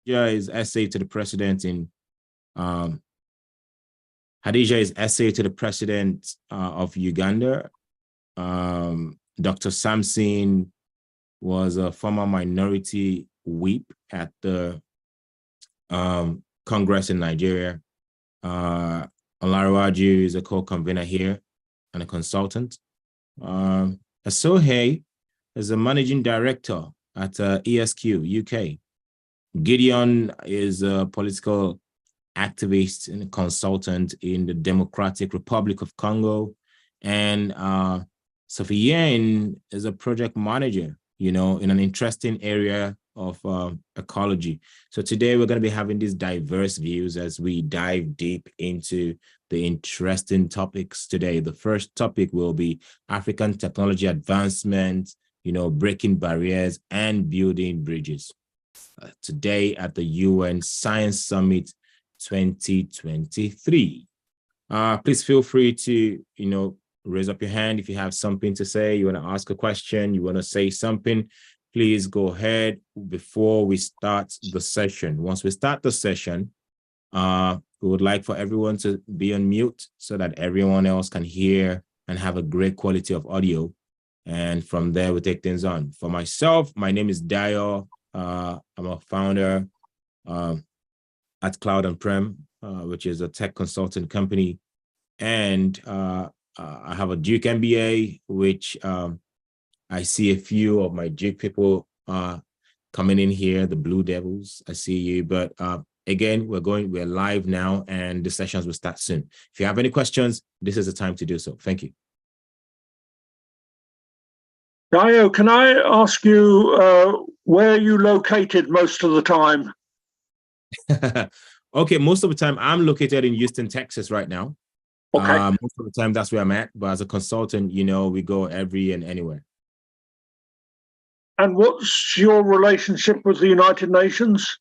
is essay to the president in um, Hadija is essay to the president of Uganda. Dr. Samson was a former minority whip at the Congress in Nigeria. Olarawaju is a co-convener here and a consultant. Asohe is a managing director at ESQ UK. Gideon is a political activist and consultant in the Democratic Republic of Congo. And Sophie is a project manager, in an interesting area of ecology. So today we're going to be having these diverse views as we dive deep into the interesting topics today. The first topic will be African technology advancement, breaking barriers and building bridges. Today at the UN Science Summit 2023. Please feel free to, raise up your hand if you have something to say, you want to ask a question, you want to say something, please go ahead before we start the session. Once we start the session, we would like for everyone to be on mute so that everyone else can hear and have a great quality of audio. And from there, we take things on. For myself, my name is Dio. I'm a founder at Cloud and Prem, which is a tech consulting company. And I have a Duke MBA, which I see a few of my Duke people coming in here, the Blue Devils. I see you. But again, we're live now and the sessions will start soon. If you have any questions, this is the time to do so. Thank you. Dio, can I ask you where you located most of the time? Okay, most of the time I'm located in Houston, Texas right now. Okay. Most of the time that's where I'm at, but as a consultant, we go every and anywhere. And what's your relationship with the United Nations?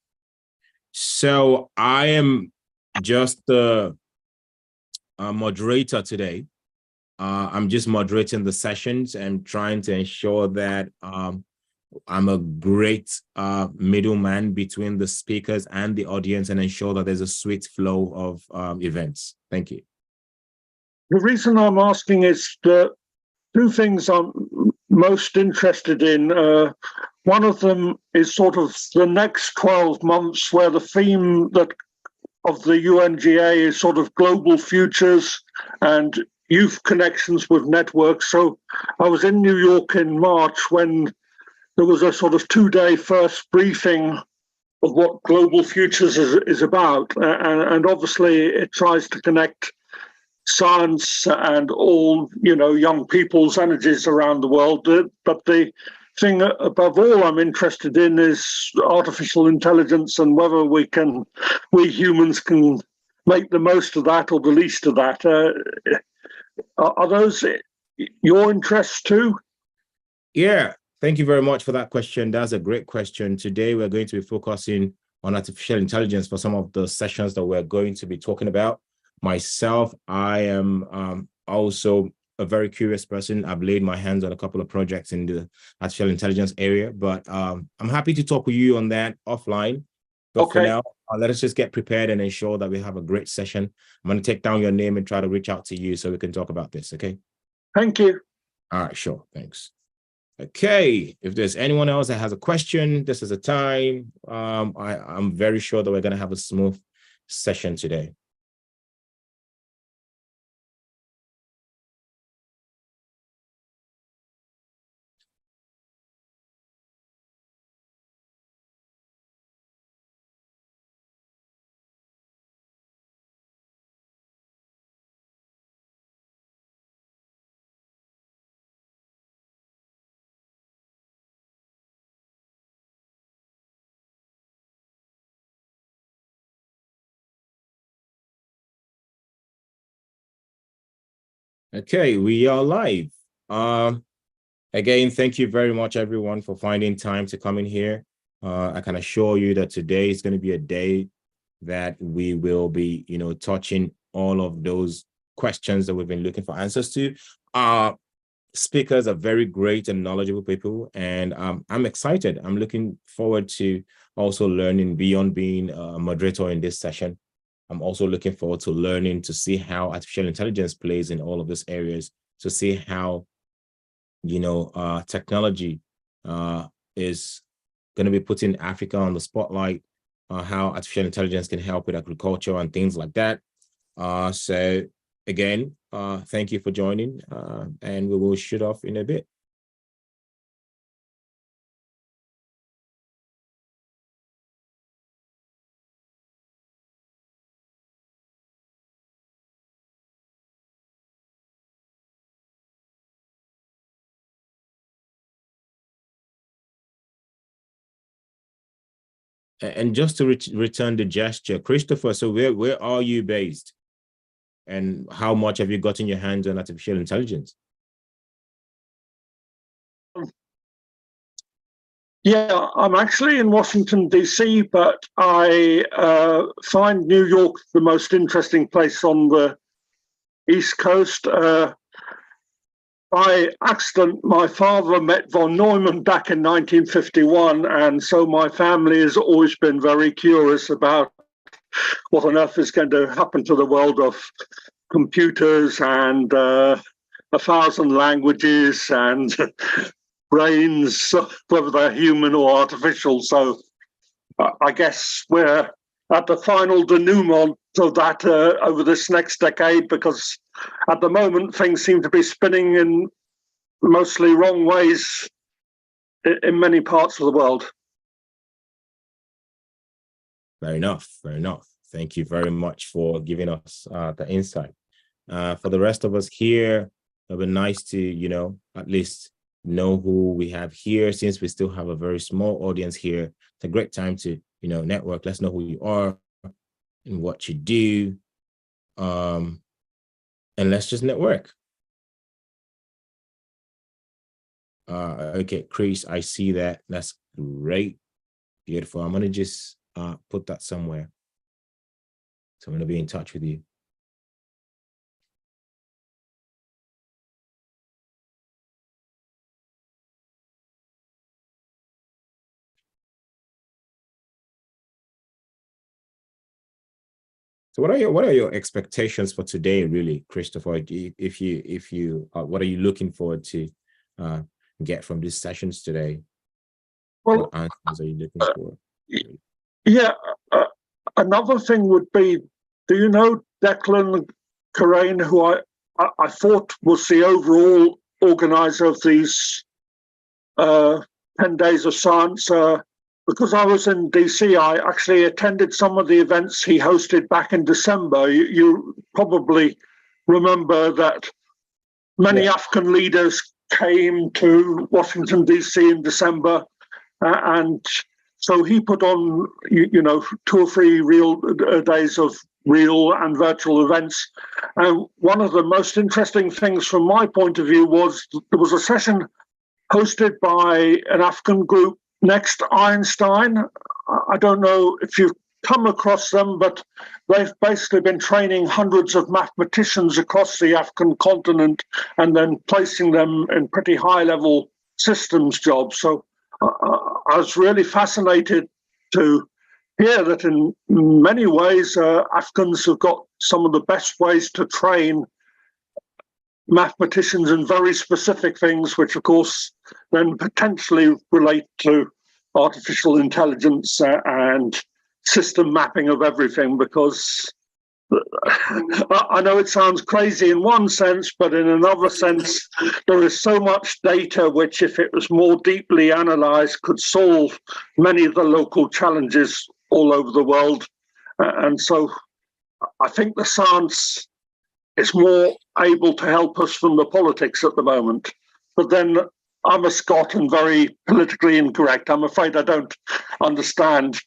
So I am just a moderator today. I'm just moderating the sessions and trying to ensure that I'm a great middleman between the speakers and the audience and ensure that there's a sweet flow of events. Thank you. The reason I'm asking is the two things I'm most interested in. One of them is sort of the next 12 months where the theme of the UNGA is sort of global futures and youth connections with networks. So I was in New York in March when there was a sort of 2-day first briefing of what global futures is about. And obviously it tries to connect science and all, young people's energies around the world. But the thing above all I'm interested in is artificial intelligence and whether we humans can make the most of that or the least of that. Are those your interests too? Yeah, thank you very much for that question. That's a great question. Today, we're going to be focusing on artificial intelligence for some of the sessions that we're going to be talking about. Myself, I am also a very curious person. I've laid my hands on a couple of projects in the artificial intelligence area, but I'm happy to talk with you on that offline. But okay. For now, let us just get prepared and ensure that we have a great session. I'm going to take down your name and try to reach out to you so we can talk about this, okay? Thank you. All right, sure, thanks. Okay, if there's anyone else that has a question, this is a time. I'm very sure that we're going to have a smooth session today. Okay, we are live. Again, thank you very much, everyone, for finding time to come in here. I can assure you that today is going to be a day that we will be, touching all of those questions that we've been looking for answers to. speakers are very great and knowledgeable people, and I'm excited. I'm looking forward to also learning beyond being a moderator in this session. I'm also looking forward to learning to see how artificial intelligence plays in all of these areas, to see how, technology is going to be putting Africa on the spotlight, how artificial intelligence can help with agriculture and things like that. So again, thank you for joining, and we will shoot off in a bit. And just to return the gesture, Christopher, so where are you based? And how much have you gotten your hands on artificial intelligence? Yeah, I'm actually in Washington, D.C., but I find New York the most interesting place on the East Coast. By accident, my father met von Neumann back in 1951, and so my family has always been very curious about what on earth is going to happen to the world of computers and 1,000 languages and brains, whether they're human or artificial. So I guess we're at the final denouement of that over this next decade, because at the moment things seem to be spinning in mostly wrong ways in many parts of the world. Fair enough. Fair enough. Thank you very much for giving us the insight. For the rest of us here, it would be nice to, at least know who we have here, since we still have a very small audience here. It's a great time to, network. Let's know who you are and what you do. And let's just network. Okay, Chris, I see that. That's great. Beautiful. I'm going to just put that somewhere. So I'm going to be in touch with you. So what are your expectations for today, really, Christopher? If you what are you looking forward to get from these sessions today? Well, what answers are you looking for? Yeah, another thing would be, do you know Declan Carrain, who I thought was the overall organizer of these 10 days of science? Because I was in DC, I actually attended some of the events he hosted back in December. You probably remember that many African leaders came to Washington, DC in December, and so he put on, 2 or 3 real days of real and virtual events. And one of the most interesting things from my point of view was there was a session hosted by an African group, Next Einstein. I don't know if you've come across them, but they've basically been training hundreds of mathematicians across the African continent and then placing them in pretty high-level systems jobs. So I was really fascinated to hear that in many ways, Africans have got some of the best ways to train mathematicians in very specific things, which of course then potentially relate to artificial intelligence and system mapping of everything, because I know it sounds crazy in one sense, but in another sense, there is so much data which, if it was more deeply analyzed, could solve many of the local challenges all over the world. And so I think the science is more able to help us from the politics at the moment. But then I'm a Scot and very politically incorrect. I'm afraid I don't understand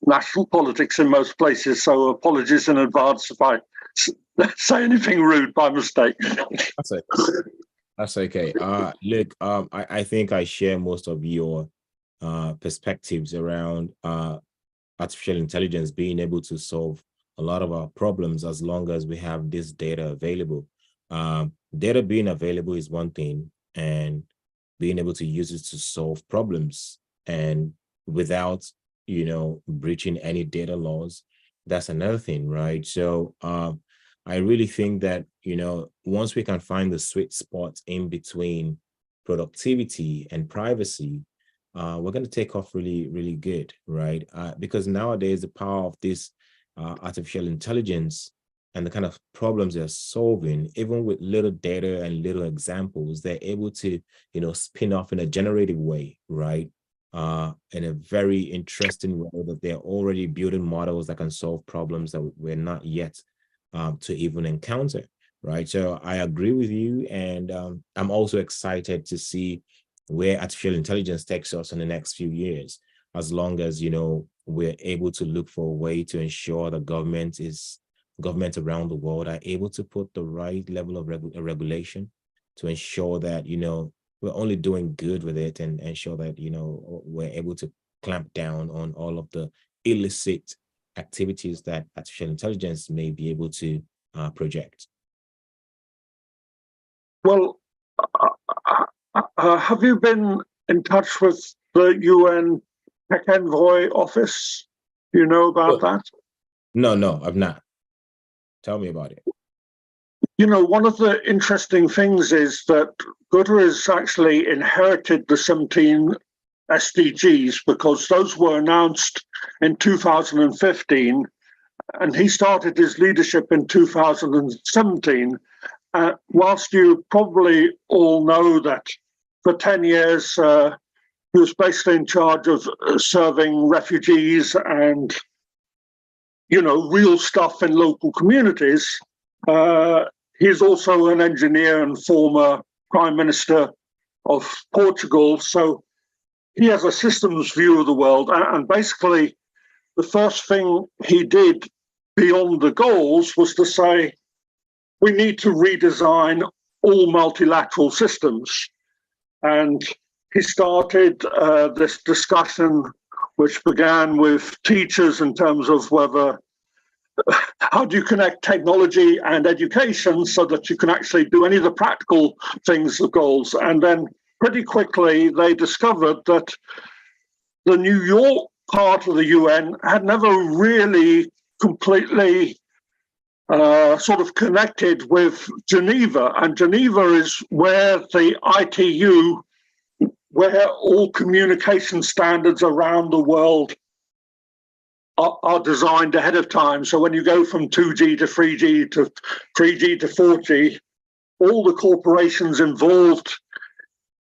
national politics in most places, so apologies in advance if I say anything rude by mistake. That's okay. Look, I think I share most of your perspectives around artificial intelligence being able to solve a lot of our problems as long as we have this data available. Data being available is one thing, and being able to use it to solve problems, and without, breaching any data laws. That's another thing, right? So I really think that, once we can find the sweet spot in between productivity and privacy, we're going to take off really, really good, right? Because nowadays, the power of this artificial intelligence and the kind of problems they're solving, even with little data and little examples, they're able to, spin off in a generative way, right? In a very interesting way, that they're already building models that can solve problems that we're not yet to even encounter, right? So I agree with you, and I'm also excited to see where artificial intelligence takes us in the next few years, as long as, we're able to look for a way to ensure the governments around the world are able to put the right level of regulation to ensure that, we're only doing good with it, and ensure that, we're able to clamp down on all of the illicit activities that artificial intelligence may be able to project. Well, have you been in touch with the UN Tech Envoy office? Do you know about that? No, I've not. Tell me about it. One of the interesting things is that Guterres actually inherited the 17 SDGs, because those were announced in 2015, and he started his leadership in 2017. Whilst you probably all know that for 10 years, he was basically in charge of serving refugees and, real stuff in local communities. He's also an engineer and former Prime Minister of Portugal. So he has a systems view of the world. And basically, the first thing he did beyond the goals was to say, we need to redesign all multilateral systems. And he started this discussion, which began with teachers in terms of how do you connect technology and education so that you can actually do any of the practical things, the goals. And then pretty quickly, they discovered that the New York part of the UN had never really completely sort of connected with Geneva. And Geneva is where the ITU, where all communication standards around the world are designed ahead of time. So when you go from 2G to 3G to 3G to 4G, all the corporations involved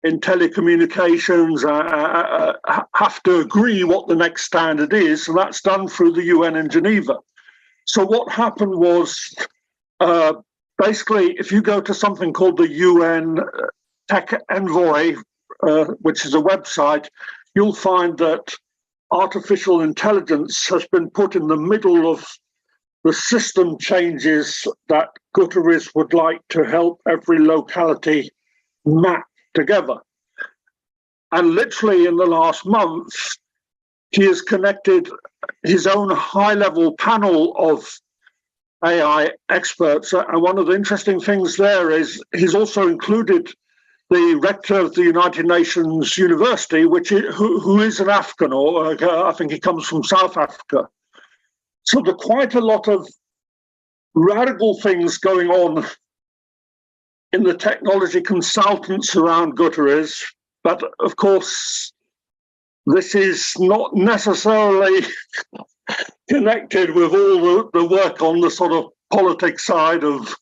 in telecommunications have to agree what the next standard is, and that's done through the UN in Geneva. So what happened was, basically, if you go to something called the UN Tech Envoy, which is a website, you'll find that artificial intelligence has been put in the middle of the system changes that Guterres would like to help every locality map together. And literally in the last month, he has connected his own high-level panel of AI experts. And one of the interesting things there is he's also included the rector of the United Nations University, who is an African, or I think he comes from South Africa. So there are quite a lot of radical things going on in the technology consultants around Guterres. But of course, this is not necessarily connected with all the work on the sort of politics side of,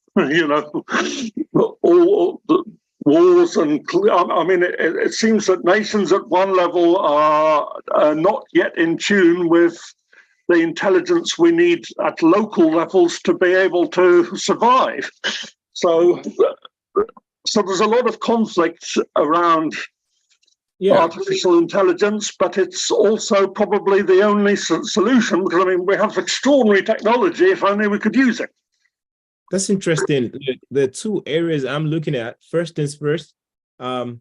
all the wars. And I mean, it seems that nations at one level are not yet in tune with the intelligence we need at local levels to be able to survive. So there's a lot of conflict around artificial intelligence, but it's also probably the only solution, because I mean, we have extraordinary technology if only we could use it. That's interesting. The two areas I'm looking at, first things first, I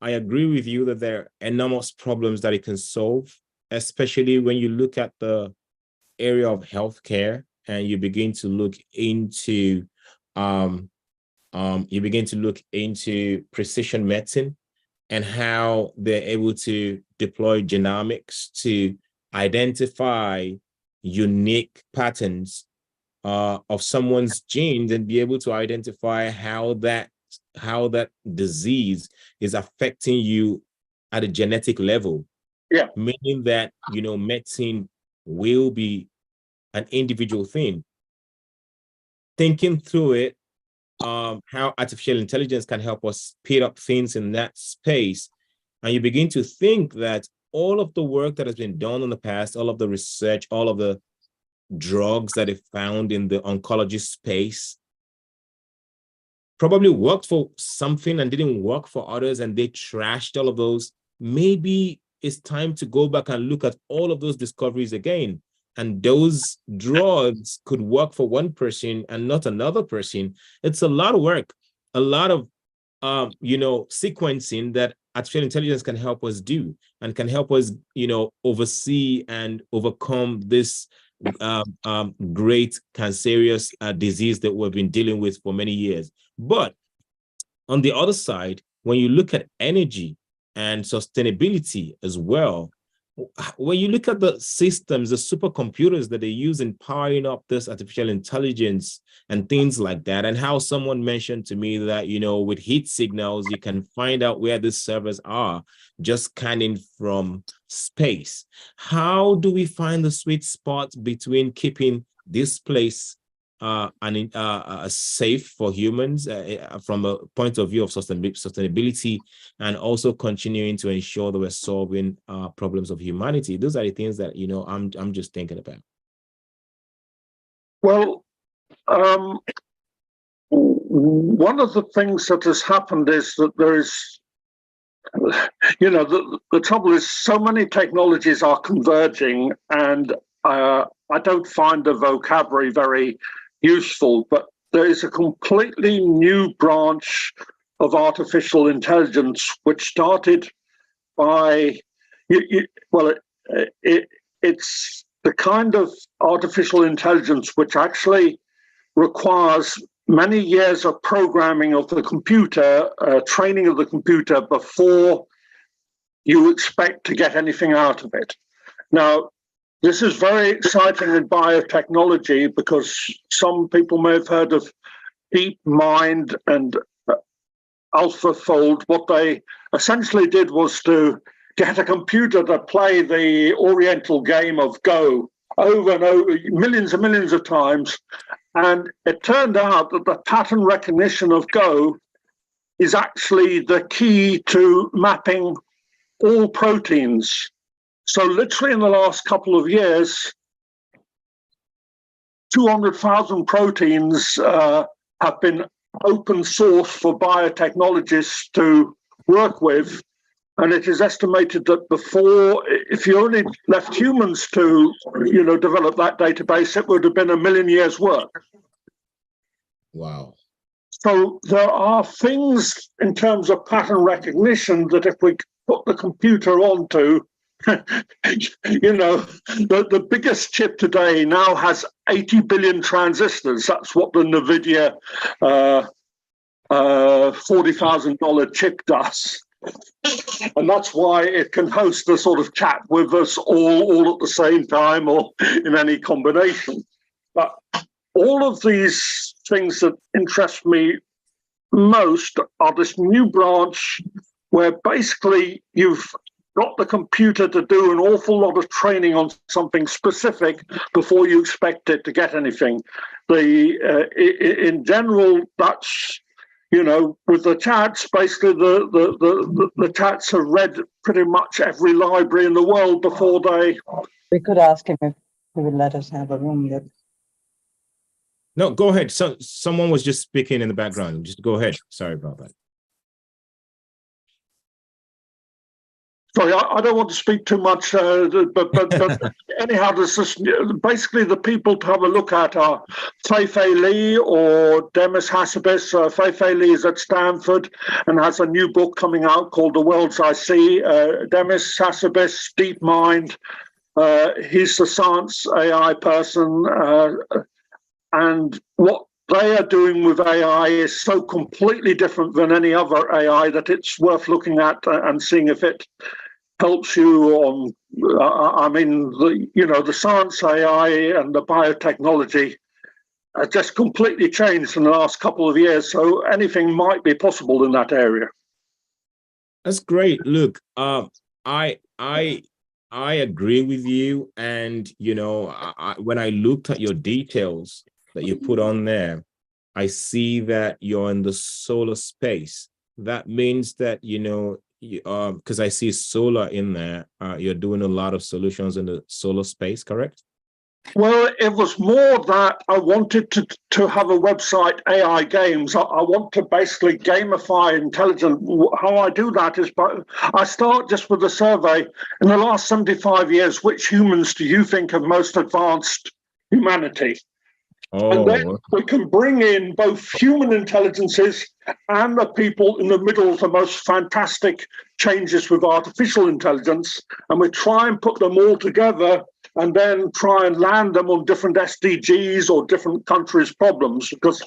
agree with you that there are enormous problems that it can solve, especially when you look at the area of healthcare and you begin to look into you begin to look into precision medicine and how they're able to deploy genomics to identify unique patterns of someone's genes and be able to identify how that disease is affecting you at a genetic level. Yeah. Meaning that, medicine will be an individual thing. Thinking through it, how artificial intelligence can help us speed up things in that space. And you begin to think that all of the work that has been done in the past, all of the research, all of the drugs that they found in the oncology space probably worked for something and didn't work for others, and they trashed all of those. Maybe it's time to go back and look at all of those discoveries again. And those drugs could work for one person and not another person. It's a lot of work, a lot of sequencing that artificial intelligence can help us do and can help us, oversee and overcome this great cancerous disease that we've been dealing with for many years. But on the other side, when you look at energy and sustainability as well, when you look at the systems, the supercomputers that they use in powering up this artificial intelligence and things like that, and how someone mentioned to me that, with heat signals, you can find out where these servers are just scanning from space. How do we find the sweet spot between keeping this place safe for humans from a point of view of sustainability, and also continuing to ensure that we're solving problems of humanity? Those are the things that I'm just thinking about. Well, one of the things that has happened is that there is, the trouble is so many technologies are converging, and I don't find the vocabulary very useful, but there is a completely new branch of artificial intelligence which started by, it's the kind of artificial intelligence which actually requires many years of programming of the computer, training of the computer before you expect to get anything out of it. Now, this is very exciting in biotechnology because some people may have heard of DeepMind and AlphaFold. What they essentially did was to get a computer to play the Oriental game of Go over and over, millions and millions of times. And it turned out that the pattern recognition of Go is actually the key to mapping all proteins. So literally in the last couple of years, 200,000 proteins have been open source for biotechnologists to work with. And it is estimated that before, if you only left humans to, develop that database, it would have been 1 million years' work. Wow. So there are things in terms of pattern recognition that if we put the computer onto, the biggest chip today now has 80 billion transistors. That's what the NVIDIA $40,000 chip does. And that's why it can host a sort of chat with us all at the same time or in any combination. But all of these things that interest me most are this new branch where basically you've got the computer to do an awful lot of training on something specific before you expect it to get anything. In general, that's, with the chats, basically the chats have read pretty much every library in the world before they... We could ask him if he would let us have a room there. No, go ahead. So someone was just speaking in the background. Just go ahead. Sorry about that. Sorry, I don't want to speak too much, but anyhow, there's this, basically the people to have a look at are Fei-Fei Li or Demis Hassabis. Fei-Fei Li is at Stanford and has a new book coming out called The Worlds I See. Demis Hassabis, DeepMind, he's the science AI person. And what they are doing with AI is so completely different than any other AI that it's worth looking at and seeing if it helps you on. I mean, the science AI and the biotechnology has just completely changed in the last couple of years. So anything might be possible in that area. That's great. Look, I agree with you, and when I looked at your details that you put on there, I see that you're in the solar space. That means that because I see solar in there, you're doing a lot of solutions in the solar space, correct? Well, it was more that I wanted to have a website, AI Games. I want to basically gamify intelligence. How I do that is I start just with a survey. In the last 75 years, which humans do you think have most advanced humanity? And then we can bring in both human intelligences and the people in the middle of the most fantastic changes with artificial intelligence. And we try and put them all together and then try and land them on different SDGs or different countries' problems. Because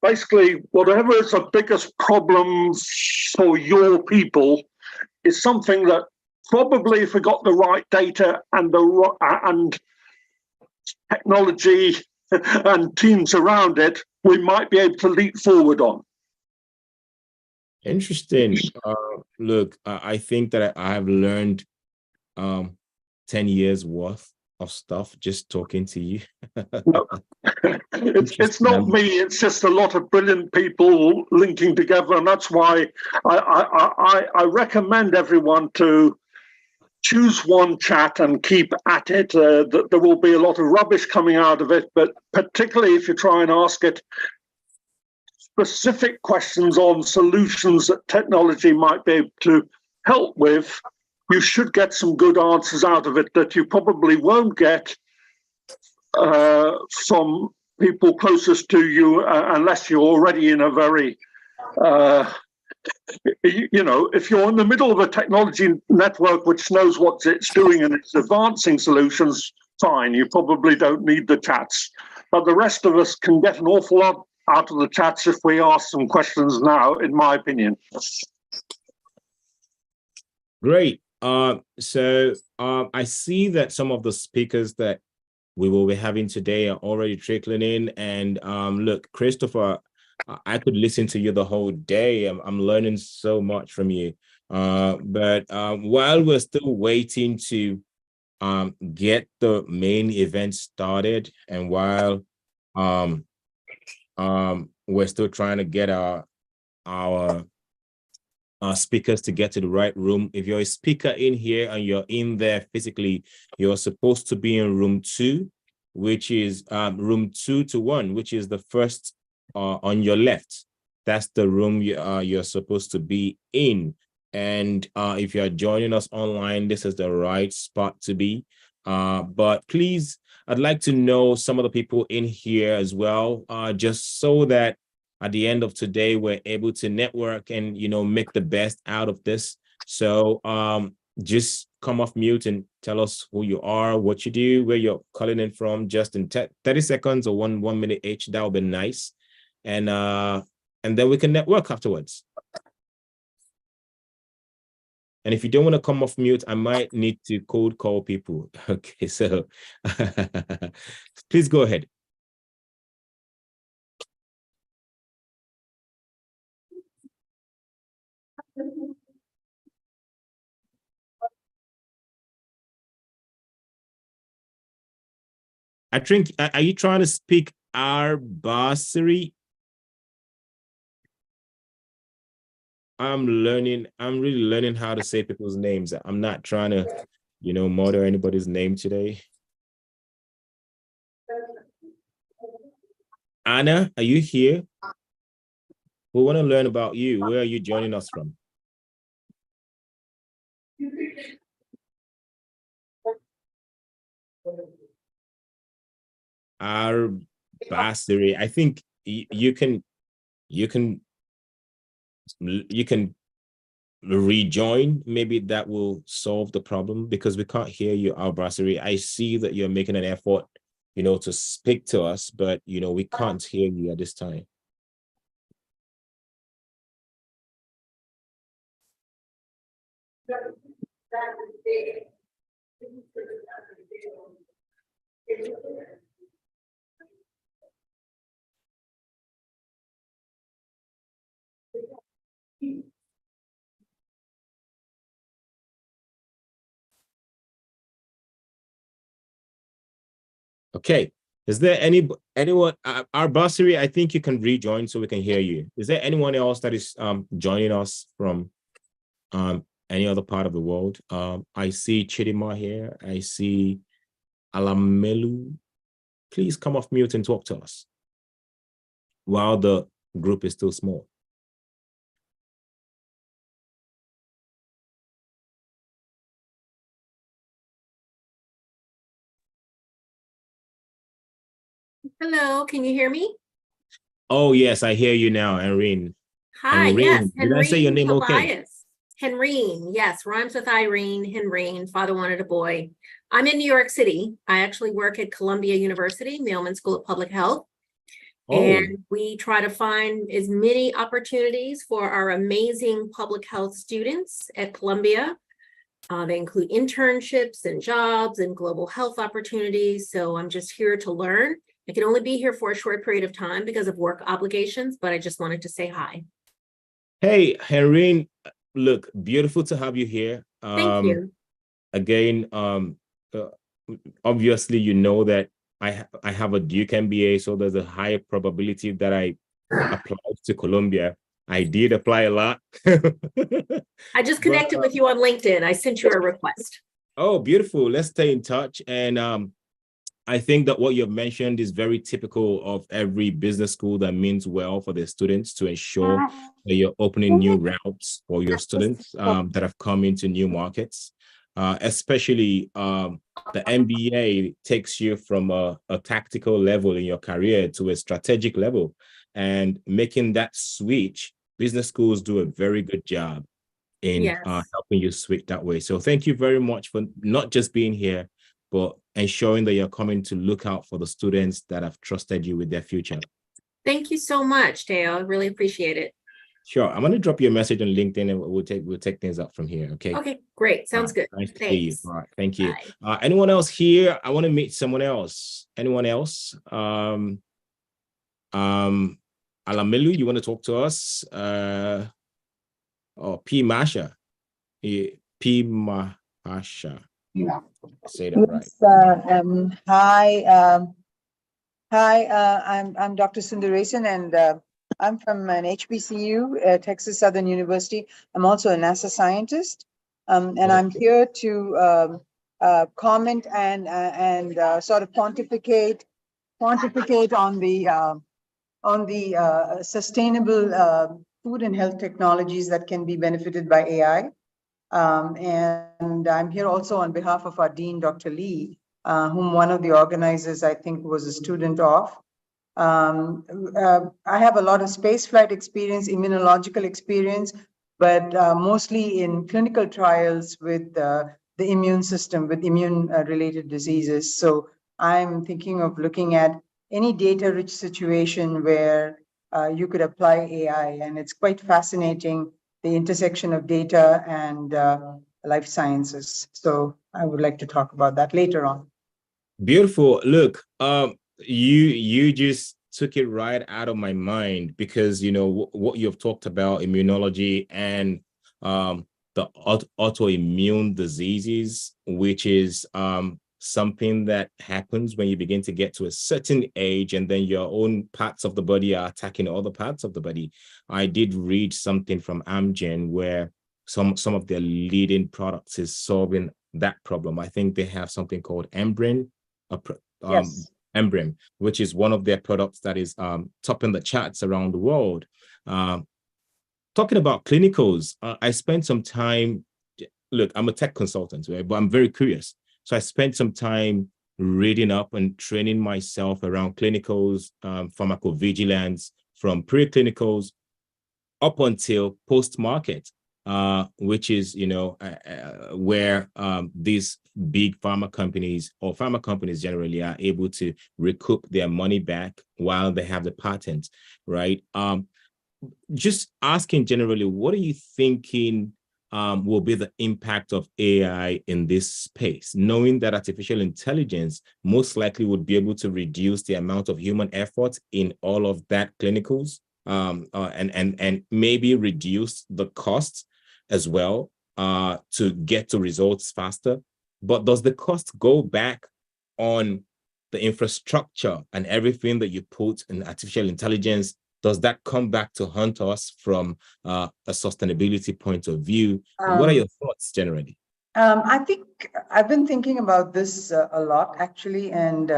basically, whatever is the biggest problem for your people is something that probably, if we got the right data and technology and teams around it, we might be able to leap forward on. Interesting. Look, I think that I have learned 10 years worth of stuff just talking to you. No. It's not me, it's just a lot of brilliant people linking together, and that's why I recommend everyone to choose one chat and keep at it. There will be a lot of rubbish coming out of it, but particularly if you try and ask it specific questions on solutions that technology might be able to help with, you should get some good answers out of it that you probably won't get from people closest to you unless you're already in a very if you're in the middle of a technology network which knows what it's doing and it's advancing solutions, fine, you probably don't need the chats. But the rest of us can get an awful lot out of the chats if we ask some questions now, in my opinion. Great. So I see that some of the speakers that we will be having today are already trickling in. And look, Christopher, I could listen to you the whole day. I'm learning so much from you. But while we're still waiting to get the main event started, and while we're still trying to get our speakers to get to the right room. If you're a speaker in here and you're in there physically, you're supposed to be in room 2, which is room 2-1, which is the first on your left. That's the room you're supposed to be in. And if you're joining us online, this is the right spot to be. But please, I'd like to know some of the people in here as well, just so that at the end of today, we're able to network and, make the best out of this. So just come off mute and tell us who you are, what you do, where you're calling in from, just in 30 seconds or one minute each. That would be nice. And then we can network afterwards. And if you don't want to come off mute, I might need to cold call people. Okay, so please go ahead. I think, are you trying to speak Arbasari? I'm really learning how to say people's names. I'm not trying to, murder anybody's name today. Anna, are you here? We want to learn about you. Where are you joining us from? Arbasari. I think you can rejoin. Maybe that will solve the problem, because we can't hear you, Arbasari. I see that you're making an effort. to speak to us, but, we can't hear you at this time. Okay. Is there anyone, our bursary, I think you can rejoin so we can hear you. Is there anyone else that is joining us from any other part of the world? I see Chidima here. I see Alamelu. Please come off mute and talk to us while the group is still small. Hello, can you hear me? Oh, yes, I hear you now, Irene. Hi, yes, Did I say your name okay? Henrine, yes, rhymes with Irene, Henrine, father wanted a boy. I'm in New York City. I actually work at Columbia University, Mailman School of Public Health. Oh. And we try to find as many opportunities for our amazing public health students at Columbia. They include internships and jobs and global health opportunities. So I'm just here to learn. I can only be here for a short period of time because of work obligations, but I just wanted to say hi. Hey, Henrine, look, beautiful to have you here. Thank you. Again, obviously, you know that I have a Duke MBA, so there's a higher probability that I applied to Columbia. I did apply a lot. I just connected with you on LinkedIn. I sent you a request. Oh, beautiful. Let's stay in touch. And I think that what you've mentioned is very typical of every business school that means well for their students to ensure that you're opening new routes for your students that have come into new markets. Especially the MBA takes you from a tactical level in your career to a strategic level, and making that switch, business schools do a very good job in helping you switch that way. So thank you very much for not just being here, but ensuring that you're coming to look out for the students that have trusted you with their future. Thank you so much, Dale. I really appreciate it. Sure. I'm going to drop you a message on LinkedIn and we'll take things up from here. Okay. Okay, great. Sounds good. Nice to see you. All right. Thank you. Bye. Anyone else here? I want to meet someone else. Anyone else? Alamelu, you want to talk to us? P. Masha. P. Mahasha. Yeah. Say that right. Hi, I'm Dr. Sundaresan, and I'm from an HBCU, Texas Southern University. I'm also a NASA scientist, and I'm here to comment and sort of pontificate on the sustainable food and health technologies that can be benefited by AI. And I'm here also on behalf of our dean, Dr. Lee, whom one of the organizers, I think, was a student of. I have a lot of spaceflight experience, immunological experience, but mostly in clinical trials with the immune system, with immune-related diseases. So I'm thinking of looking at any data-rich situation where you could apply AI, and it's quite fascinating, the intersection of data and life sciences. So I would like to talk about that later on. Beautiful. Look, you just took it right out of my mind, because what you've talked about, immunology and the autoimmune diseases, which is something that happens when you begin to get to a certain age, and then your own parts of the body are attacking other parts of the body. I did read something from Amgen where some of their leading products is solving that problem. I think they have something called Embrin, Yes. Embrin, which is one of their products that is topping the charts around the world. Talking about clinicals, I spent some time, look, I'm a tech consultant, right? But I'm very curious. So I spent some time reading up and training myself around clinicals, pharmacovigilance, from preclinicals up until post-market. which is, where these big pharma companies or pharma companies generally are able to recoup their money back while they have the patent, right? Just asking generally, what are you thinking will be the impact of AI in this space, knowing that artificial intelligence most likely would be able to reduce the amount of human effort in all of that clinicals, and maybe reduce the costs as well, to get to results faster. But does the cost go back on the infrastructure and everything that you put in artificial intelligence? Does that come back to haunt us from a sustainability point of view? What are your thoughts generally? I think I've been thinking about this a lot, actually, and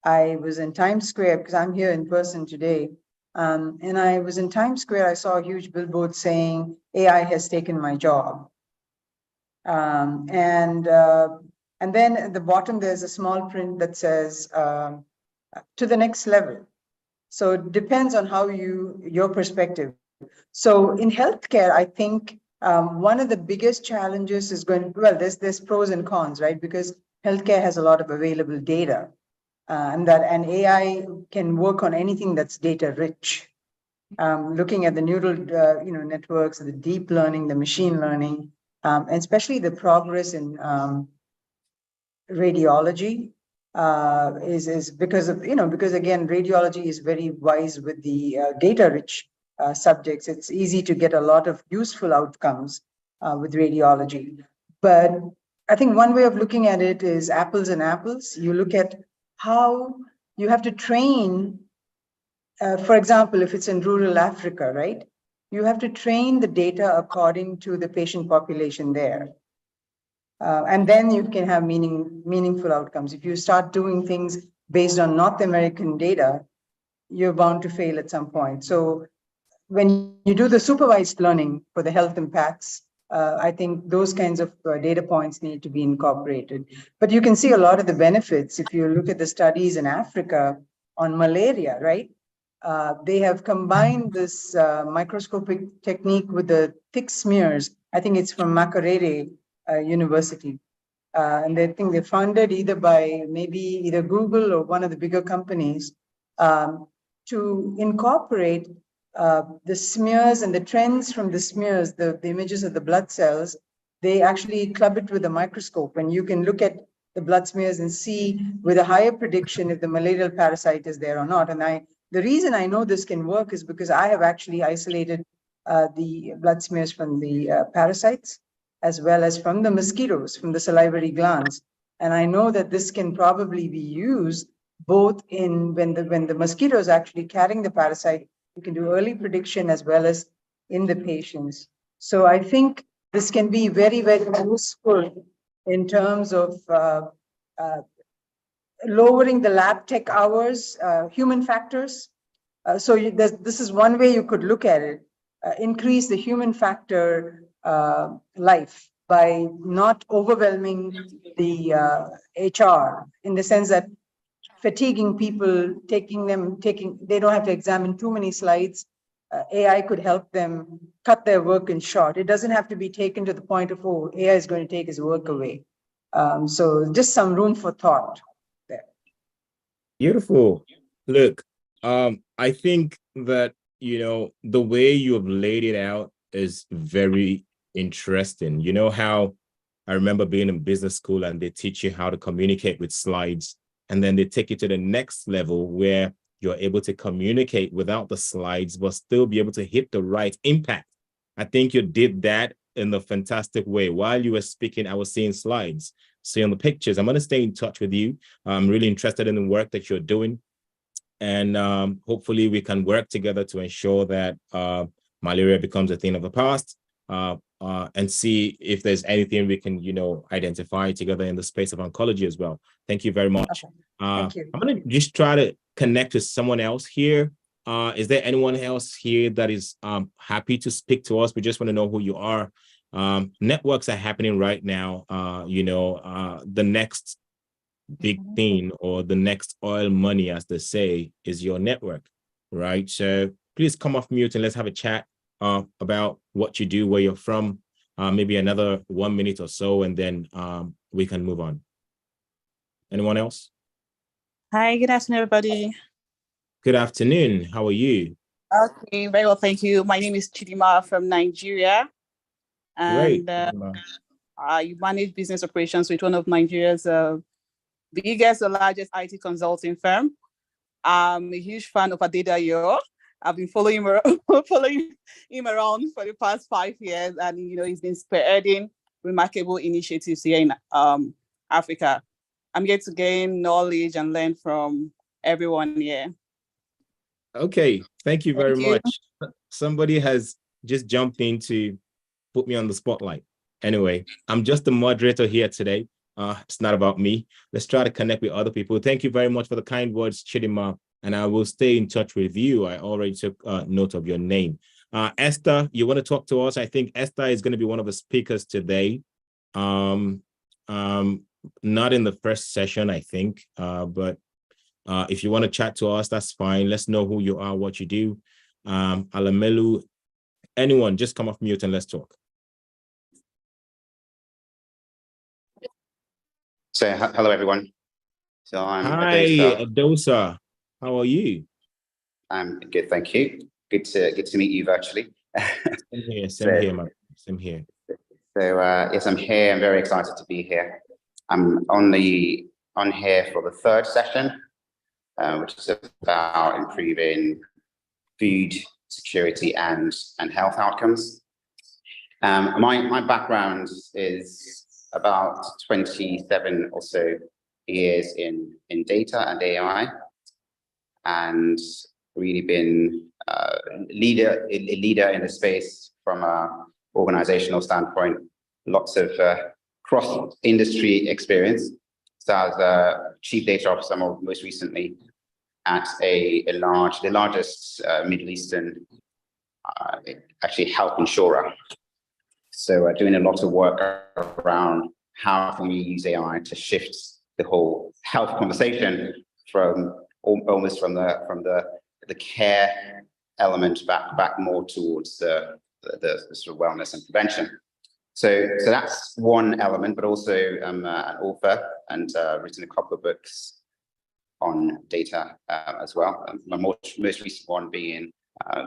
I was in Times Square because I'm here in person today. And I was in Times Square, I saw a huge billboard saying, AI has taken my job. And then at the bottom, there's a small print that says, to the next level. So it depends on how your perspective. So in healthcare, I think one of the biggest challenges is there's pros and cons, right? Because healthcare has a lot of available data, and AI can work on anything that's data rich. Looking at the neural, networks, the deep learning, the machine learning, and especially the progress in radiology. Is because again, radiology is very wise with the data rich subjects. It's easy to get a lot of useful outcomes with radiology. But I think one way of looking at it is apples and apples. You look at how you have to train, for example, if it's in rural Africa, right? You have to train the data according to the patient population there. And then you can have meaningful outcomes. If you start doing things based on North American data, you're bound to fail at some point. So when you do the supervised learning for the health impacts, I think those kinds of data points need to be incorporated. But you can see a lot of the benefits if you look at the studies in Africa on malaria, right? They have combined this microscopic technique with the thick smears. I think it's from Makerere University. And they think they're funded either by either Google or one of the bigger companies to incorporate the smears and the trends from the smears, the images of the blood cells. They actually club it with a microscope, and you can look at the blood smears and see with a higher prediction if the malarial parasite is there or not. And the reason I know this can work is because I have actually isolated the blood smears from the parasites, as well as from the mosquitoes, from the salivary glands. And I know that this can probably be used both in when the mosquito is actually carrying the parasite, you can do early prediction as well as in the patients. So I think this can be very, very useful in terms of lowering the lab tech hours, human factors. This is one way you could look at it, increase the human factor life by not overwhelming the HR in the sense that fatiguing people, they don't have to examine too many slides. AI could help them cut their work in short. It doesn't have to be taken to the point of, AI is going to take his work away. So just some room for thought there. Beautiful. Look, I think that, the way you have laid it out is very interesting. You know how I remember being in business school and they teach you how to communicate with slides, and then they take you to the next level where you're able to communicate without the slides, but still be able to hit the right impact. I think you did that in a fantastic way. While you were speaking, I was seeing slides, seeing the pictures. I'm going to stay in touch with you. I'm really interested in the work that you're doing. And hopefully we can work together to ensure that malaria becomes a thing of the past, and see if there's anything we can, identify together in the space of oncology as well. Thank you very much. Okay. Thank you. I'm going to just try to connect with someone else here. Is there anyone else here that is happy to speak to us? We just want to know who you are. Networks are happening right now. The next big thing, or the next oil money, as they say, is your network, right? So please come off mute and let's have a chat. about what you do, where you're from, maybe another 1 minute or so, and then we can move on. Anyone else? Hi, good afternoon, everybody. Good afternoon. How are you? Okay, very well, thank you. My name is Chidima from Nigeria, Great. and I manage business operations with one of Nigeria's biggest or largest IT consulting firm. I'm a huge fan of Adedayo. I've been following him around for the past 5 years, and he's been spearheading remarkable initiatives here in Africa. I'm here to gain knowledge and learn from everyone here. Okay, thank you very Thank you. much. Somebody has just jumped in to put me on the spotlight. Anyway, I'm just the moderator here today. It's not about me. Let's try to connect with other people. Thank you very much for the kind words, Chidima, and I will stay in touch with you. I already took note of your name. Esther, you want to talk to us? I think Esther is going to be one of the speakers today. Not in the first session, I think, but if you want to chat to us, that's fine. Let's know who you are, what you do. Alamelu, anyone, just come off mute and let's talk. So hello everyone. So I'm Hi, Adosa. How are you? I'm good, thank you. Good to meet you virtually. Same here, man. Same here. So yes, I'm here. I'm very excited to be here. I'm on here for the third session, which is about improving food security and health outcomes. My background is about 27 or so years in data and AI, and really been a leader in the space from a organizational standpoint. Lots of cross-industry experience. So I was a chief data officer most recently at the largest Middle Eastern actually health insurer. So doing a lot of work around how can we use AI to shift the whole health conversation from almost from the care element back more towards the sort of wellness and prevention. So that's one element, but also I'm an author and written a couple of books on data as well. My most recent one being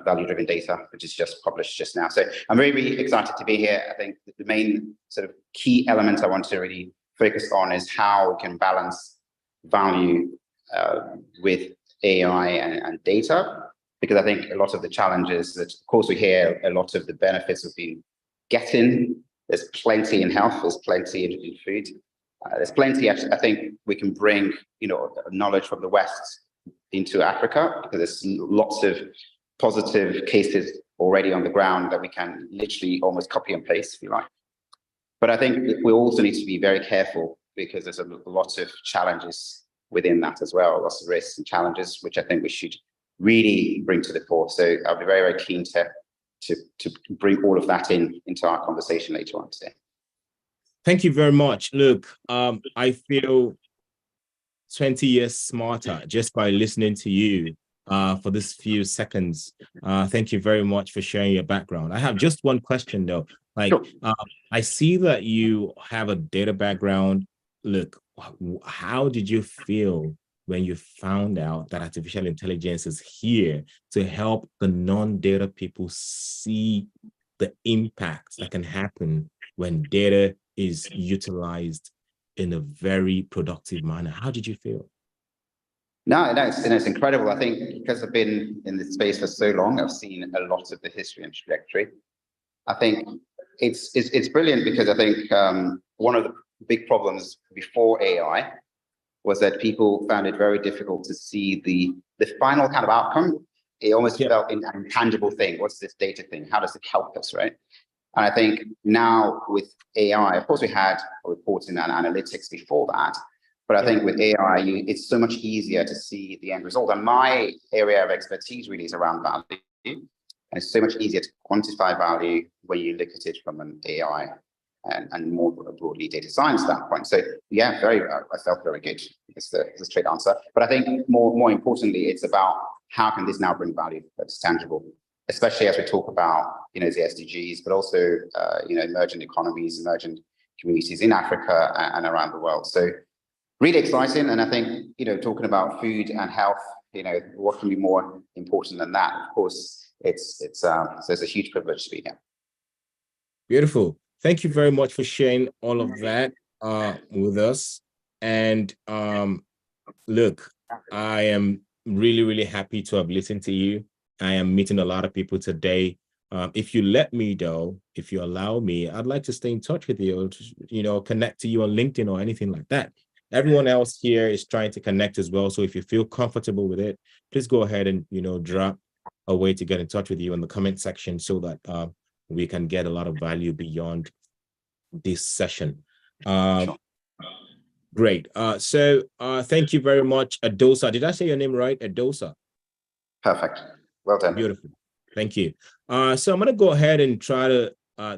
value-driven data, which is just published just now. So I'm very, very excited to be here. I think the main sort of key element I want to really focus on is how we can balance value with AI and data, because I think a lot of the challenges that, of course, we hear a lot of the benefits we've been getting. There's plenty in health, there's plenty in food. There's plenty, I think we can bring, knowledge from the West into Africa, because there's lots of positive cases already on the ground that we can literally almost copy and paste, if you like. But I think we also need to be very careful, because there's a lot of challenges within that as well, lots of risks and challenges, which I think we should really bring to the fore. So I'll be very, very keen to bring all of that into our conversation later on today. Thank you very much. Look, I feel 20 years smarter just by listening to you for this few seconds. Thank you very much for sharing your background. I have just one question though. Sure. I see that you have a data background. Look, how did you feel when you found out that artificial intelligence is here to help the non-data people see the impact that can happen when data is utilized in a very productive manner? How did you feel? No, it's incredible. I think because I've been in this space for so long, I've seen a lot of the history and trajectory. I think it's brilliant, because I think one of the big problems before AI was that people found it very difficult to see the final kind of outcome. It almost felt an intangible thing. What's this data thing? How does it help us, right? And I think now with AI, of course, we had reporting and analytics before that, but I think with AI, it's so much easier to see the end result. And my area of expertise really is around value. And it's so much easier to quantify value when you look at it from an AI and more broadly data science standpoint. So yeah, I felt very good. It's the straight answer. But I think more importantly, it's about how can this now bring value that's tangible. especially as we talk about, the SDGs, but also, emerging economies, emerging communities in Africa and around the world. So really exciting. And I think, talking about food and health, what can be more important than that? Of course, it's a huge privilege to be here. Beautiful. Thank you very much for sharing all of that with us. And look, I am really, really happy to have listened to you. I am meeting a lot of people today. If you let me, though, if you allow me, I'd like to stay in touch with you, or connect to you on LinkedIn or anything like that. Everyone else here is trying to connect as well. So if you feel comfortable with it, please go ahead and, drop a way to get in touch with you in the comment section so that we can get a lot of value beyond this session. Sure. Great. So thank you very much, Adosa. Did I say your name right? Adosa. Perfect. Well done. Beautiful. Thank you. So I'm going to go ahead and try to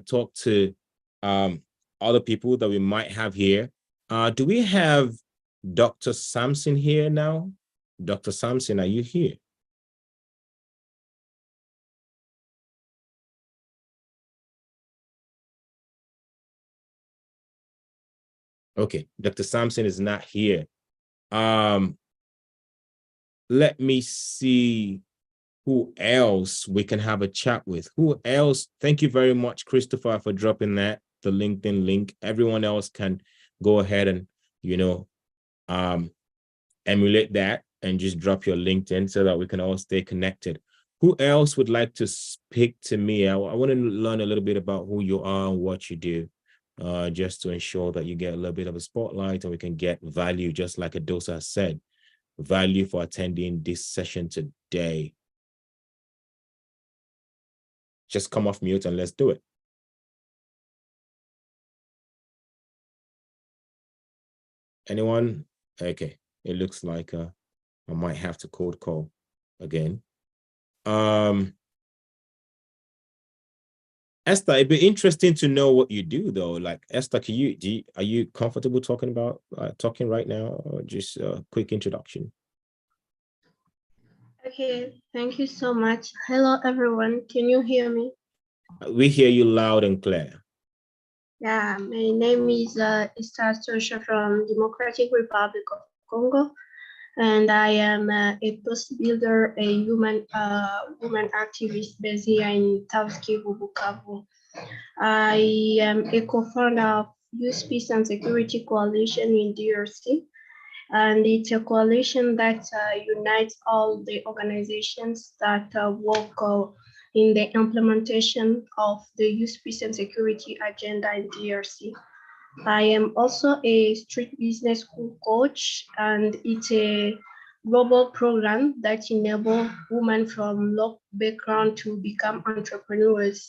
talk to other people that we might have here. Do we have Dr. Sampson here now? Dr. Sampson, are you here? Okay, Dr. Sampson is not here. Let me see who else we can have a chat with. Who else? Thank you very much, Christopher, for dropping that, the LinkedIn link. Everyone else can go ahead and, emulate that and just drop your LinkedIn so that we can all stay connected. Who else would like to speak to me? I want to learn a little bit about who you are and what you do, just to ensure that you get a little bit of a spotlight and we can get value, just like Adosa said, value for attending this session today. Just come off mute and let's do it. Anyone? Okay, it looks like I might have to cold call again. Esther, it'd be interesting to know what you do though. Like Esther, are you comfortable talking right now, or just a quick introduction? Okay, thank you so much. Hello, everyone. Can you hear me? We hear you loud and clear. Yeah, my name is Esther Sosha from Democratic Republic of Congo, and I am a post builder, a woman activist based here in South Kivu, Bukavu. I am a co-founder of Youth Peace and Security Coalition in DRC. And it's a coalition that unites all the organizations that work in the implementation of the Youth Peace and Security agenda in DRC. I am also a street business school coach, and it's a global program that enables women from low background to become entrepreneurs.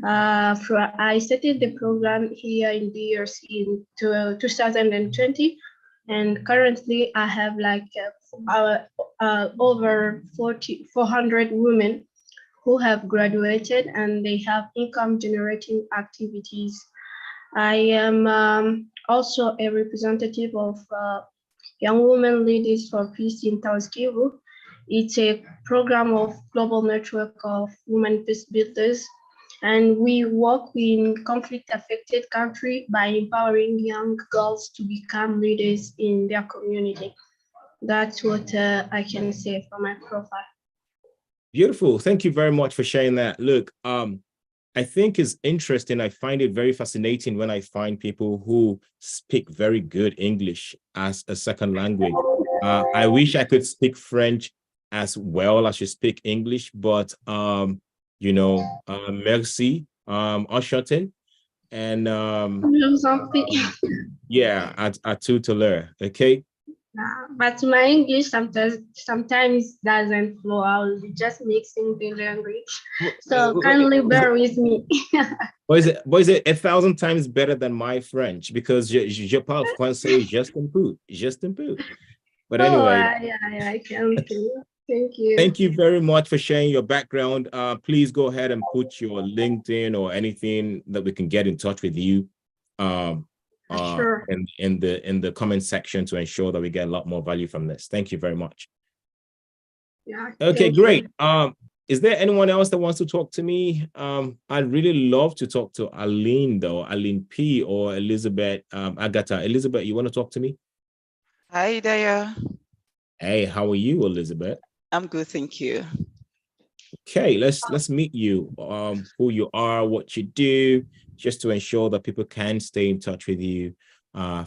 I started the program here in DRC in 2020. And currently I have like over 400 women who have graduated and they have income generating activities. I am also a representative of Young Women Leaders for Peace in South Kivu. It's a program of global network of women peace builders. And we work in conflict-affected countries by empowering young girls to become leaders in their community. That's what I can say for my profile. Beautiful. Thank you very much for sharing that. Look, I think it's interesting. I find it very fascinating when I find people who speak very good English as a second language. I wish I could speak French as well as you speak English, but merci, enchanté, and yeah, à tout à l'heure. Okay. But my English sometimes doesn't flow out. It just mixing the language. So kindly bear with me. But is it 1,000 times better than my French? Because je parle français juste un peu. But anyway. Yeah, I can do. Thank you. Thank you very much for sharing your background. Please go ahead and put your LinkedIn or anything that we can get in touch with you sure. in the comment section to ensure that we get a lot more value from this. Thank you very much. Yeah. Okay, great. Is there anyone else that wants to talk to me? I'd really love to talk to Aline, though, Aline P or Elizabeth Agatha. Elizabeth, you want to talk to me? Hi, Daya. Hey, how are you, Elizabeth? I'm good, thank you. Okay, let's meet you. Who you are, what you do, just to ensure that people can stay in touch with you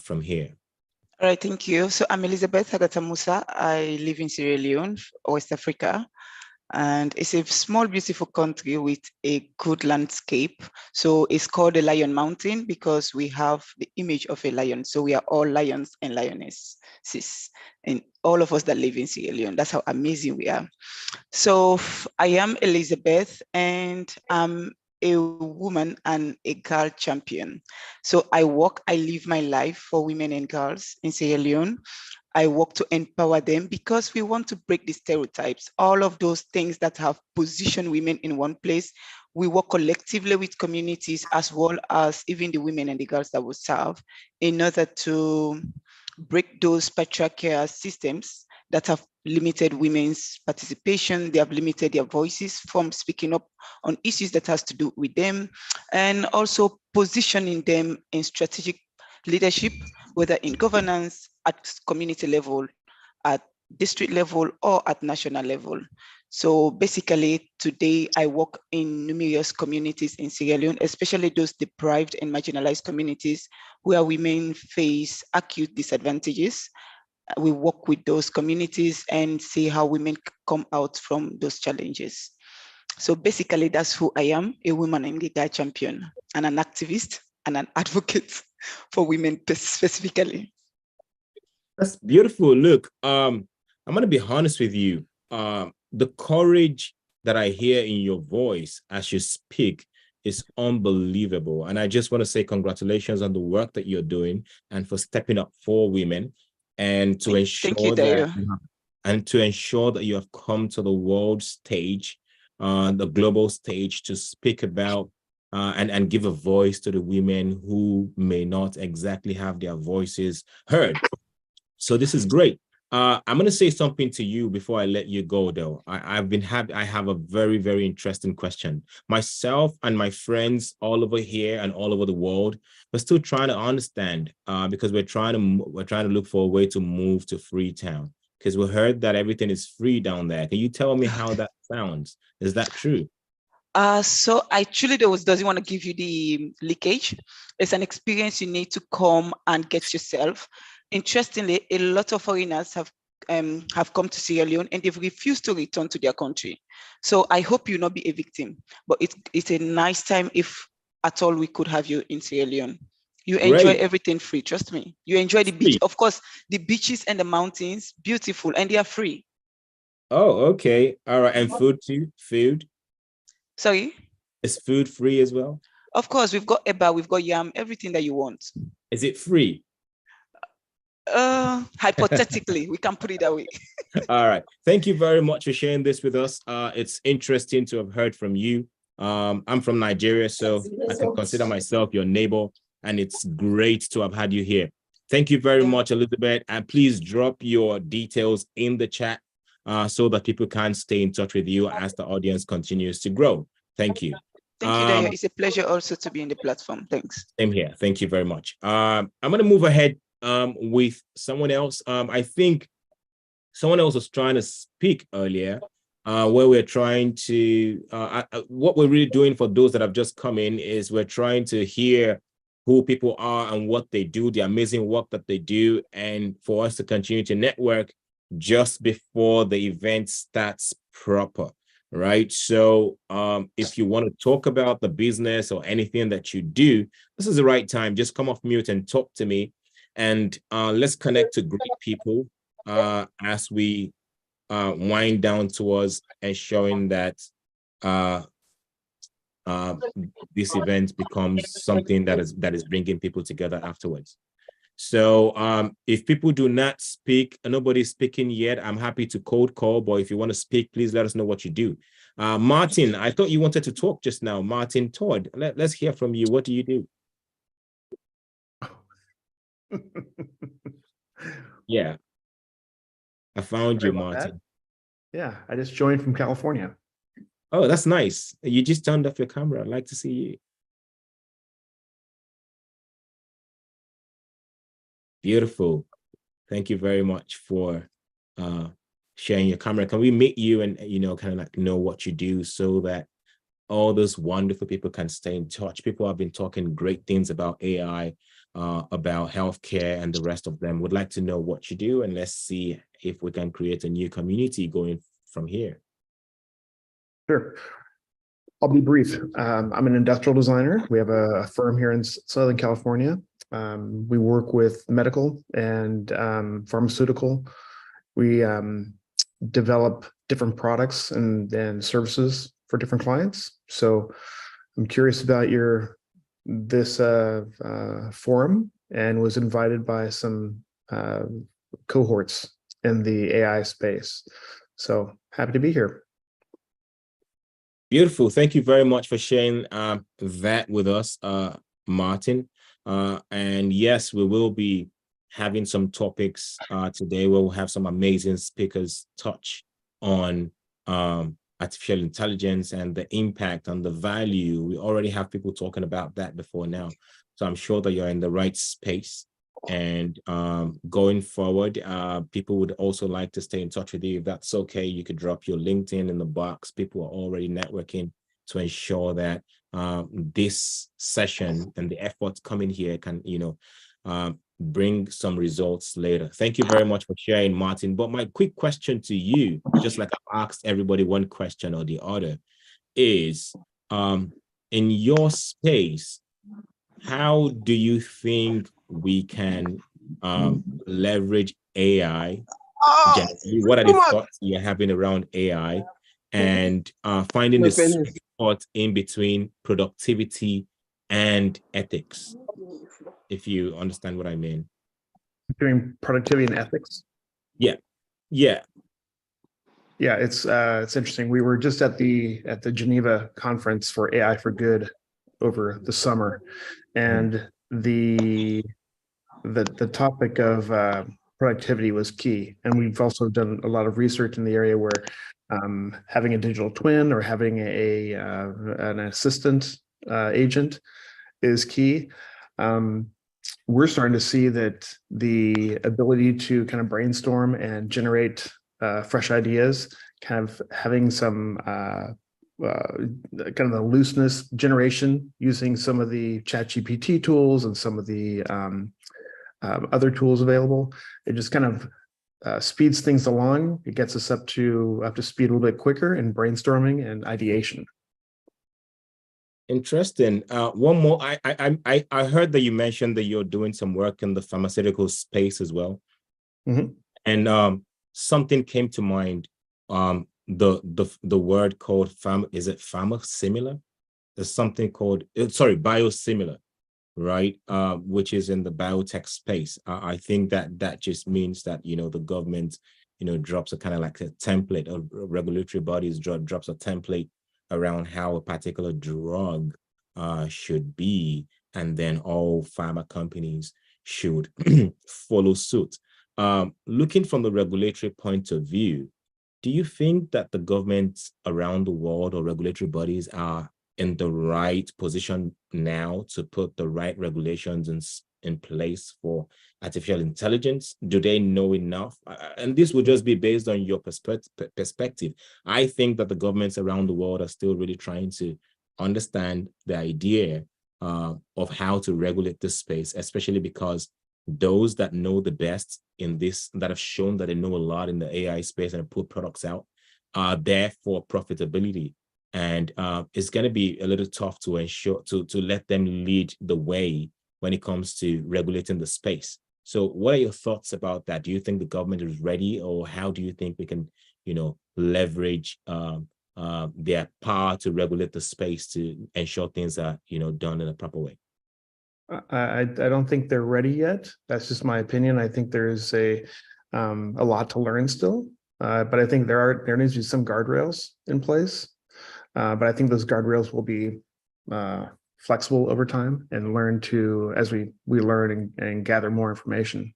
from here. All right, thank you. So I'm Elizabeth Agata Musa. I live in Sierra Leone, West Africa. And it's a small, beautiful country with a good landscape. So it's called the Lion Mountain because we have the image of a lion. So we are all lions and lionesses, and all of us that live in Sierra Leone. That's how amazing we are. So I am Elizabeth, and I'm a woman and a girl champion. So I live my life for women and girls in Sierra Leone. I work to empower them because we want to break the stereotypes, all of those things that have positioned women in one place. We work collectively with communities as well as even the women and the girls that we serve in order to break those patriarchal systems that have limited women's participation. They have limited their voices from speaking up on issues that has to do with them, and also positioning them in strategic leadership, whether in governance, at community level, at district level, or at national level. So basically, today I work in numerous communities in Sierra Leone, especially those deprived and marginalized communities where women face acute disadvantages. We work with those communities and see how women come out from those challenges. So basically, that's who I am, a woman and a guy champion, and an activist and an advocate for women specifically. That's beautiful. Look, I'm going to be honest with you. The courage that I hear in your voice as you speak is unbelievable. And I just want to say congratulations on the work that you're doing and for stepping up for women and to ensure that you have come to the world stage, the global stage, to speak about and give a voice to the women who may not exactly have their voices heard. So this is great. I'm going to say something to you before I let you go, though. I have a very, very interesting question. Myself and my friends all over here and all over the world, we're still trying to understand because we're trying to look for a way to move to Freetown because we heard that everything is free down there. Can you tell me how that sounds? Is that true? So I truly doesn't want to give you the leakage. It's an experience you need to come and get yourself. Interestingly, a lot of foreigners have come to Sierra Leone and they've refused to return to their country. So I hope you'll not be a victim, but it's a nice time if at all we could have you in Sierra Leone. You enjoy everything free, trust me. You enjoy the beach. Of course, the beaches and the mountains, beautiful, and they are free. Oh, okay. All right. And food too? Food? Sorry? Is food free as well? Of course, we've got eba, we've got yam, everything that you want. Is it free? Hypothetically, we can put it that way. All right. Thank you very much for sharing this with us. It's interesting to have heard from you. I'm from Nigeria, so I can consider myself your neighbor, and it's great to have had you here. Thank you very much, Elizabeth. And please drop your details in the chat so that people can stay in touch with you as the audience continues to grow. Thank you. Thank you, Daya. It's a pleasure also to be in the platform. Thanks. Same here. Thank you very much. I'm going to move ahead with someone else. I think someone else was trying to speak earlier, where we're trying to, what we're really doing for those that have just come in is we're trying to hear who people are and what they do, the amazing work that they do, and for us to continue to network just before the event starts proper, right? So if you want to talk about the business or anything that you do, this is the right time. Just come off mute and talk to me, and let's connect to great people as we wind down towards ensuring that this event becomes something that is bringing people together afterwards. So if people do not speak, nobody's speaking yet, I'm happy to cold call, but if you want to speak, please let us know what you do. Martin, I thought you wanted to talk just now. Martin Todd, let's hear from you. What do you do? Yeah. I found you, Martin. Yeah, I just joined from California. Oh, that's nice. You just turned off your camera. I'd like to see you. Beautiful. Thank you very much for sharing your camera. Can we meet you and, kind of like know what you do so that all those wonderful people can stay in touch? People have been talking great things about AI, about healthcare and the rest of them. Would like to know what you do, and let's see if we can create a new community going from here. Sure. I'll be brief. I'm an industrial designer. We have a firm here in Southern California. We work with medical and pharmaceutical. We develop different products and services for different clients. So I'm curious about this forum, and was invited by some cohorts in the AI space. So happy to be here. Beautiful. Thank you very much for sharing that with us, Martin. And yes, we will be having some topics today where we'll have some amazing speakers touch on artificial intelligence and the impact and the value. We already have people talking about that before now. So I'm sure that you're in the right space. And going forward, people would also like to stay in touch with you. If that's okay, you could drop your LinkedIn in the box. People are already networking to ensure that this session and the efforts coming here can, bring some results later. Thank you very much for sharing, Martin. But my quick question to you, just like I asked everybody one question or the other, is in your space, how do you think we can leverage AI? Generally, what are the thoughts you're having around AI, and finding the sweet spot in between productivity and ethics, if you understand what I mean? Doing productivity and ethics. Yeah. It's interesting. We were just at the Geneva conference for AI for Good over the summer, and the topic of productivity was key. And we've also done a lot of research in the area where having a digital twin or having an assistant agent is key. We're starting to see that the ability to kind of brainstorm and generate fresh ideas, kind of having some kind of the looseness generation using some of the ChatGPT tools and some of the other tools available. It just kind of speeds things along. It gets us up to speed a little bit quicker in brainstorming and ideation. Interesting. One more. I heard that you mentioned that you're doing some work in the pharmaceutical space as well. Mm-hmm. And something came to mind. The word called is it pharma-similar? There's something called biosimilar, right? Which is in the biotech space. I think that just means that the government drops a kind of like a template, or regulatory bodies drops a template around how a particular drug should be, and then all pharma companies should follow suit. Looking from the regulatory point of view, do you think that the governments around the world or regulatory bodies are in the right position now to put the right regulations in place for artificial intelligence? Do they know enough? And this would just be based on your perspective. I think that the governments around the world are still really trying to understand the idea of how to regulate this space, especially because those that know the best in this, that have shown that they know a lot in the AI space and put products out, are there for profitability. And it's going to be a little tough to ensure to let them lead the way when it comes to regulating the space. So what are your thoughts about that? Do you think the government is ready, or how do you think we can, leverage their power to regulate the space to ensure things are, done in a proper way? I don't think they're ready yet. That's just my opinion. I think there's a lot to learn still, but I think there needs to be some guardrails in place. But I think those guardrails will be flexible over time and learn to, as we learn and gather more information.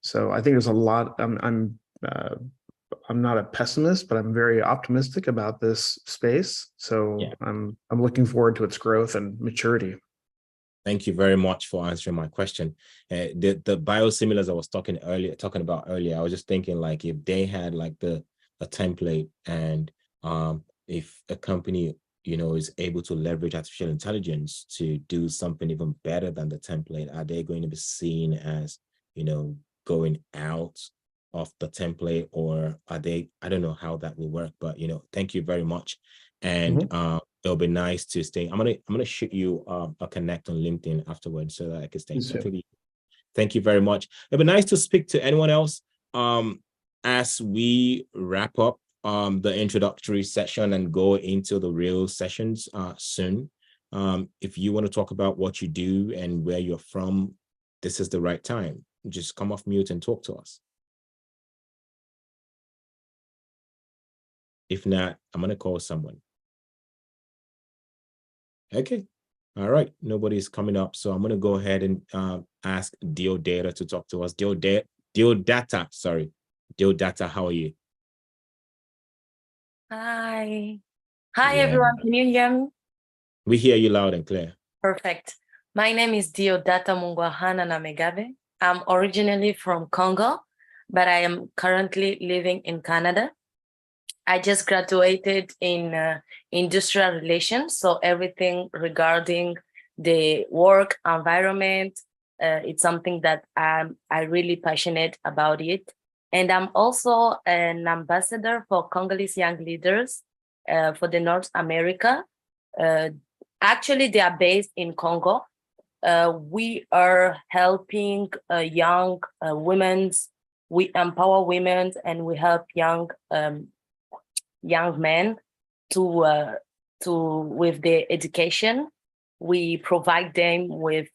So I think there's a lot. I'm I'm not a pessimist, but I'm very optimistic about this space. So Yeah. I'm looking forward to its growth and maturity. Thank you very much for answering my question. The biosimilars I was talking about earlier, I was just thinking like if they had like a template, and if a company, is able to leverage artificial intelligence to do something even better than the template, are they going to be seen as, going out of the template, or are they, I don't know how that will work, but thank you very much. And it'll be nice to stay. I'm gonna shoot you a connect on LinkedIn afterwards so that I can stay in touch with you. Thank you very much. It'll be nice to speak to anyone else as we wrap up the introductory session and go into the real sessions soon. If you want to talk about what you do and where you're from, this is the right time. Just come off mute and talk to us. If not, I'm gonna call someone. Okay. All right. Nobody's coming up. So I'm going to go ahead and ask Deodata to talk to us. Deodata, sorry. Deodata, how are you? Hi. Yeah. Everyone. Can you hear me? We hear you loud and clear. Perfect. My name is Deodata Mungwahana Namegabe. I'm originally from Congo, but I am currently living in Canada. I just graduated in industrial relations, so everything regarding the work environment, it's something that I'm really passionate about it. And I'm also an ambassador for Congolese young leaders for the North America. Actually, they are based in Congo. We are helping young women. We empower women, and we help young men to with their education. We provide them with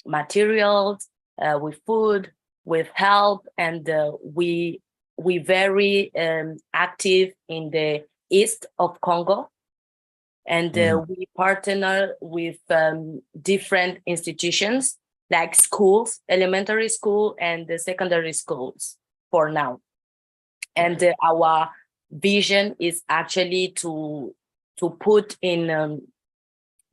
materials, with food, with help, and we very active in the east of Congo, and we partner with different institutions like schools, elementary school and the secondary schools for now. And our vision is actually to put in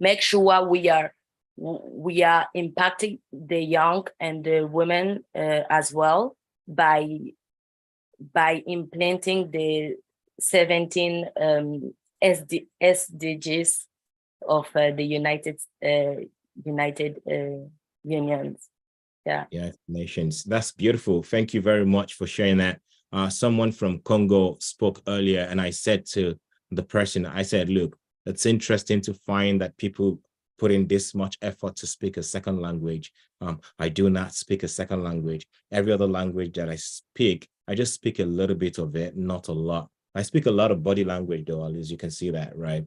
make sure we are impacting the young and the women as well by implementing the 17 SDGs of the United Unions. Yeah, Nations. That's beautiful. Thank you very much for sharing that. Someone from Congo spoke earlier, and I said to the person, I said, look, it's interesting to find that people put in this much effort to speak a second language. I do not speak a second language. Every other language that I speak, I just speak a little bit of it, not a lot. I speak a lot of body language though, as you can see that, right?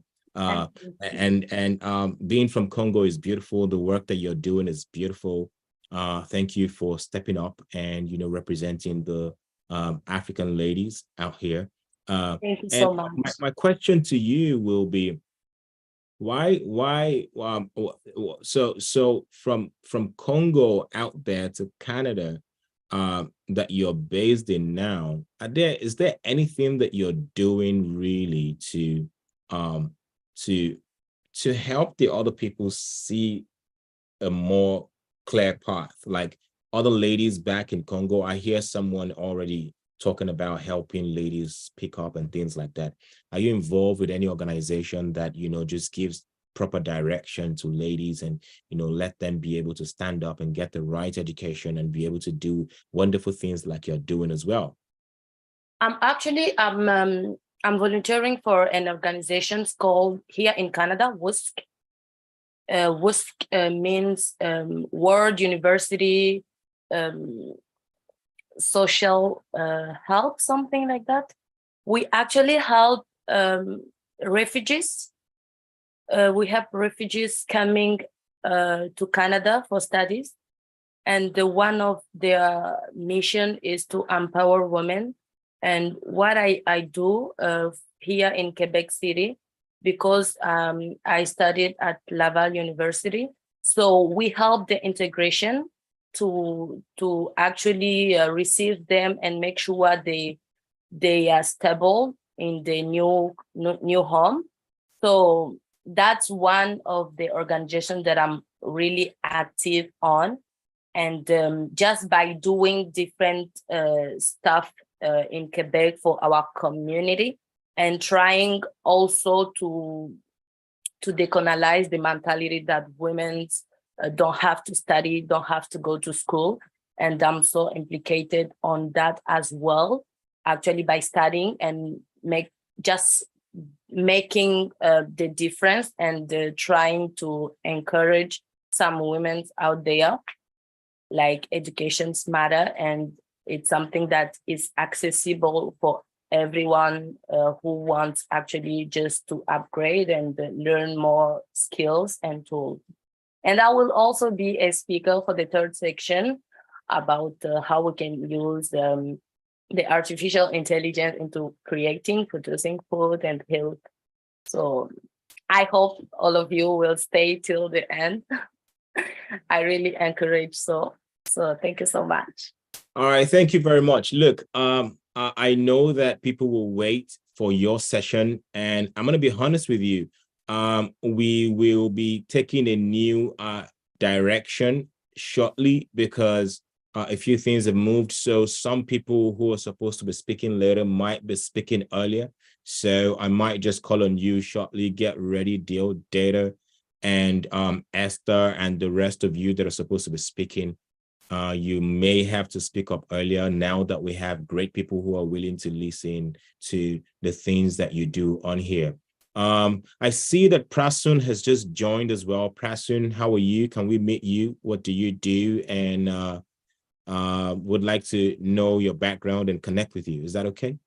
Being from Congo is beautiful. The work that you're doing is beautiful. Thank you for stepping up and, representing the African ladies out here. Thank you so much. My question to you will be, so from Congo out there to Canada, that you're based in now, is there anything that you're doing really to help the other people see a more clear path? Like other ladies back in Congo, I hear someone already talking about helping ladies pick up and things like that. Are you involved with any organization that, just gives proper direction to ladies and, let them be able to stand up and get the right education and be able to do wonderful things like you're doing as well? I'm volunteering for an organization called here in Canada, WUSC. WUSC means World University Social Help, something like that. We actually help refugees. We have refugees coming to Canada for studies, and one of their mission is to empower women. And what I do here in Quebec City, because I studied at Laval University, so we help the integration to actually receive them and make sure they they are stable in the new home. So that's one of the organizations that I'm really active on. And just by doing different stuff in Quebec for our community, and trying also to decolonize the mentality that women don't have to study, don't have to go to school. And I'm so implicated on that as well, actually, by studying and making the difference, and trying to encourage some women out there, like educations matter, and it's something that is accessible for everyone who wants actually just to upgrade and learn more skills and tools. And I will also be a speaker for the third section about how we can use the artificial intelligence into producing food and health. So I hope all of you will stay till the end. I really encourage so thank you so much. All right, thank you very much. Look, I know that people will wait for your session, and I'm going to be honest with you. We will be taking a new direction shortly, because a few things have moved. So some people who are supposed to be speaking later might be speaking earlier. So I might just call on you shortly. Get ready, Data, and Esther, and the rest of you that are supposed to be speaking. You may have to speak up earlier now that we have great people who are willing to listen to the things that you do on here. I see that Prasun has just joined as well. Prasun, how are you? Can we meet you? What do you do? And would like to know your background and connect with you. Is that okay?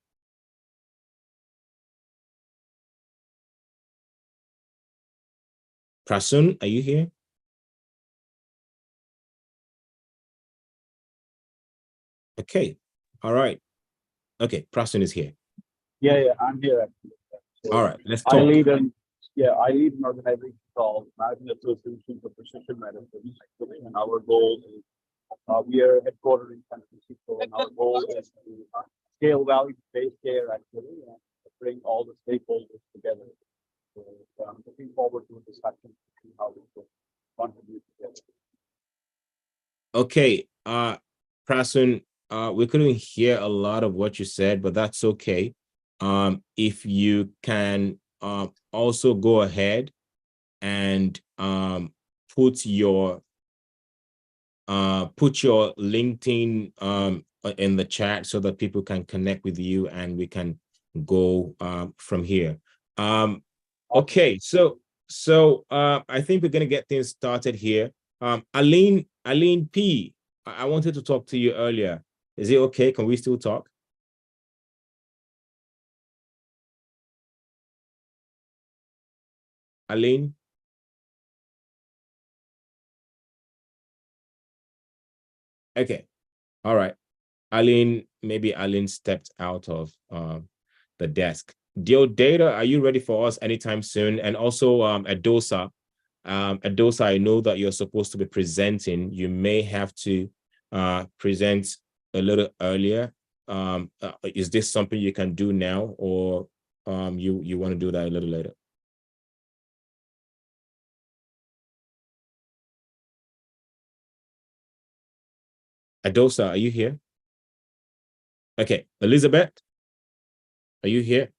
Prasun, are you here? Okay. All right. Okay, Prasun is here. Yeah, I'm here actually. So all right, let's talk. I lead an organization called American Association for Precision Medicine. And our goal is we are headquartered in San Francisco, and our goal is to scale value-based care actually, and bring all the stakeholders together. So I'm looking forward to a discussion to see how we can contribute together. Okay, Prasun, we couldn't hear a lot of what you said, but that's okay. If you can also go ahead and put your LinkedIn in the chat so that people can connect with you and we can go from here. Okay, so I think we're gonna get things started here. Aline P, I wanted to talk to you earlier. Is it okay? Can we still talk? Aline? Okay, all right. Aline, maybe Aline stepped out of the desk. Data, are you ready for us anytime soon? And also Adosa, I know that you're supposed to be presenting. You may have to present a little earlier. Is this something you can do now, or you want to do that a little later? Adosa, are you here? Okay, Elizabeth, are you here?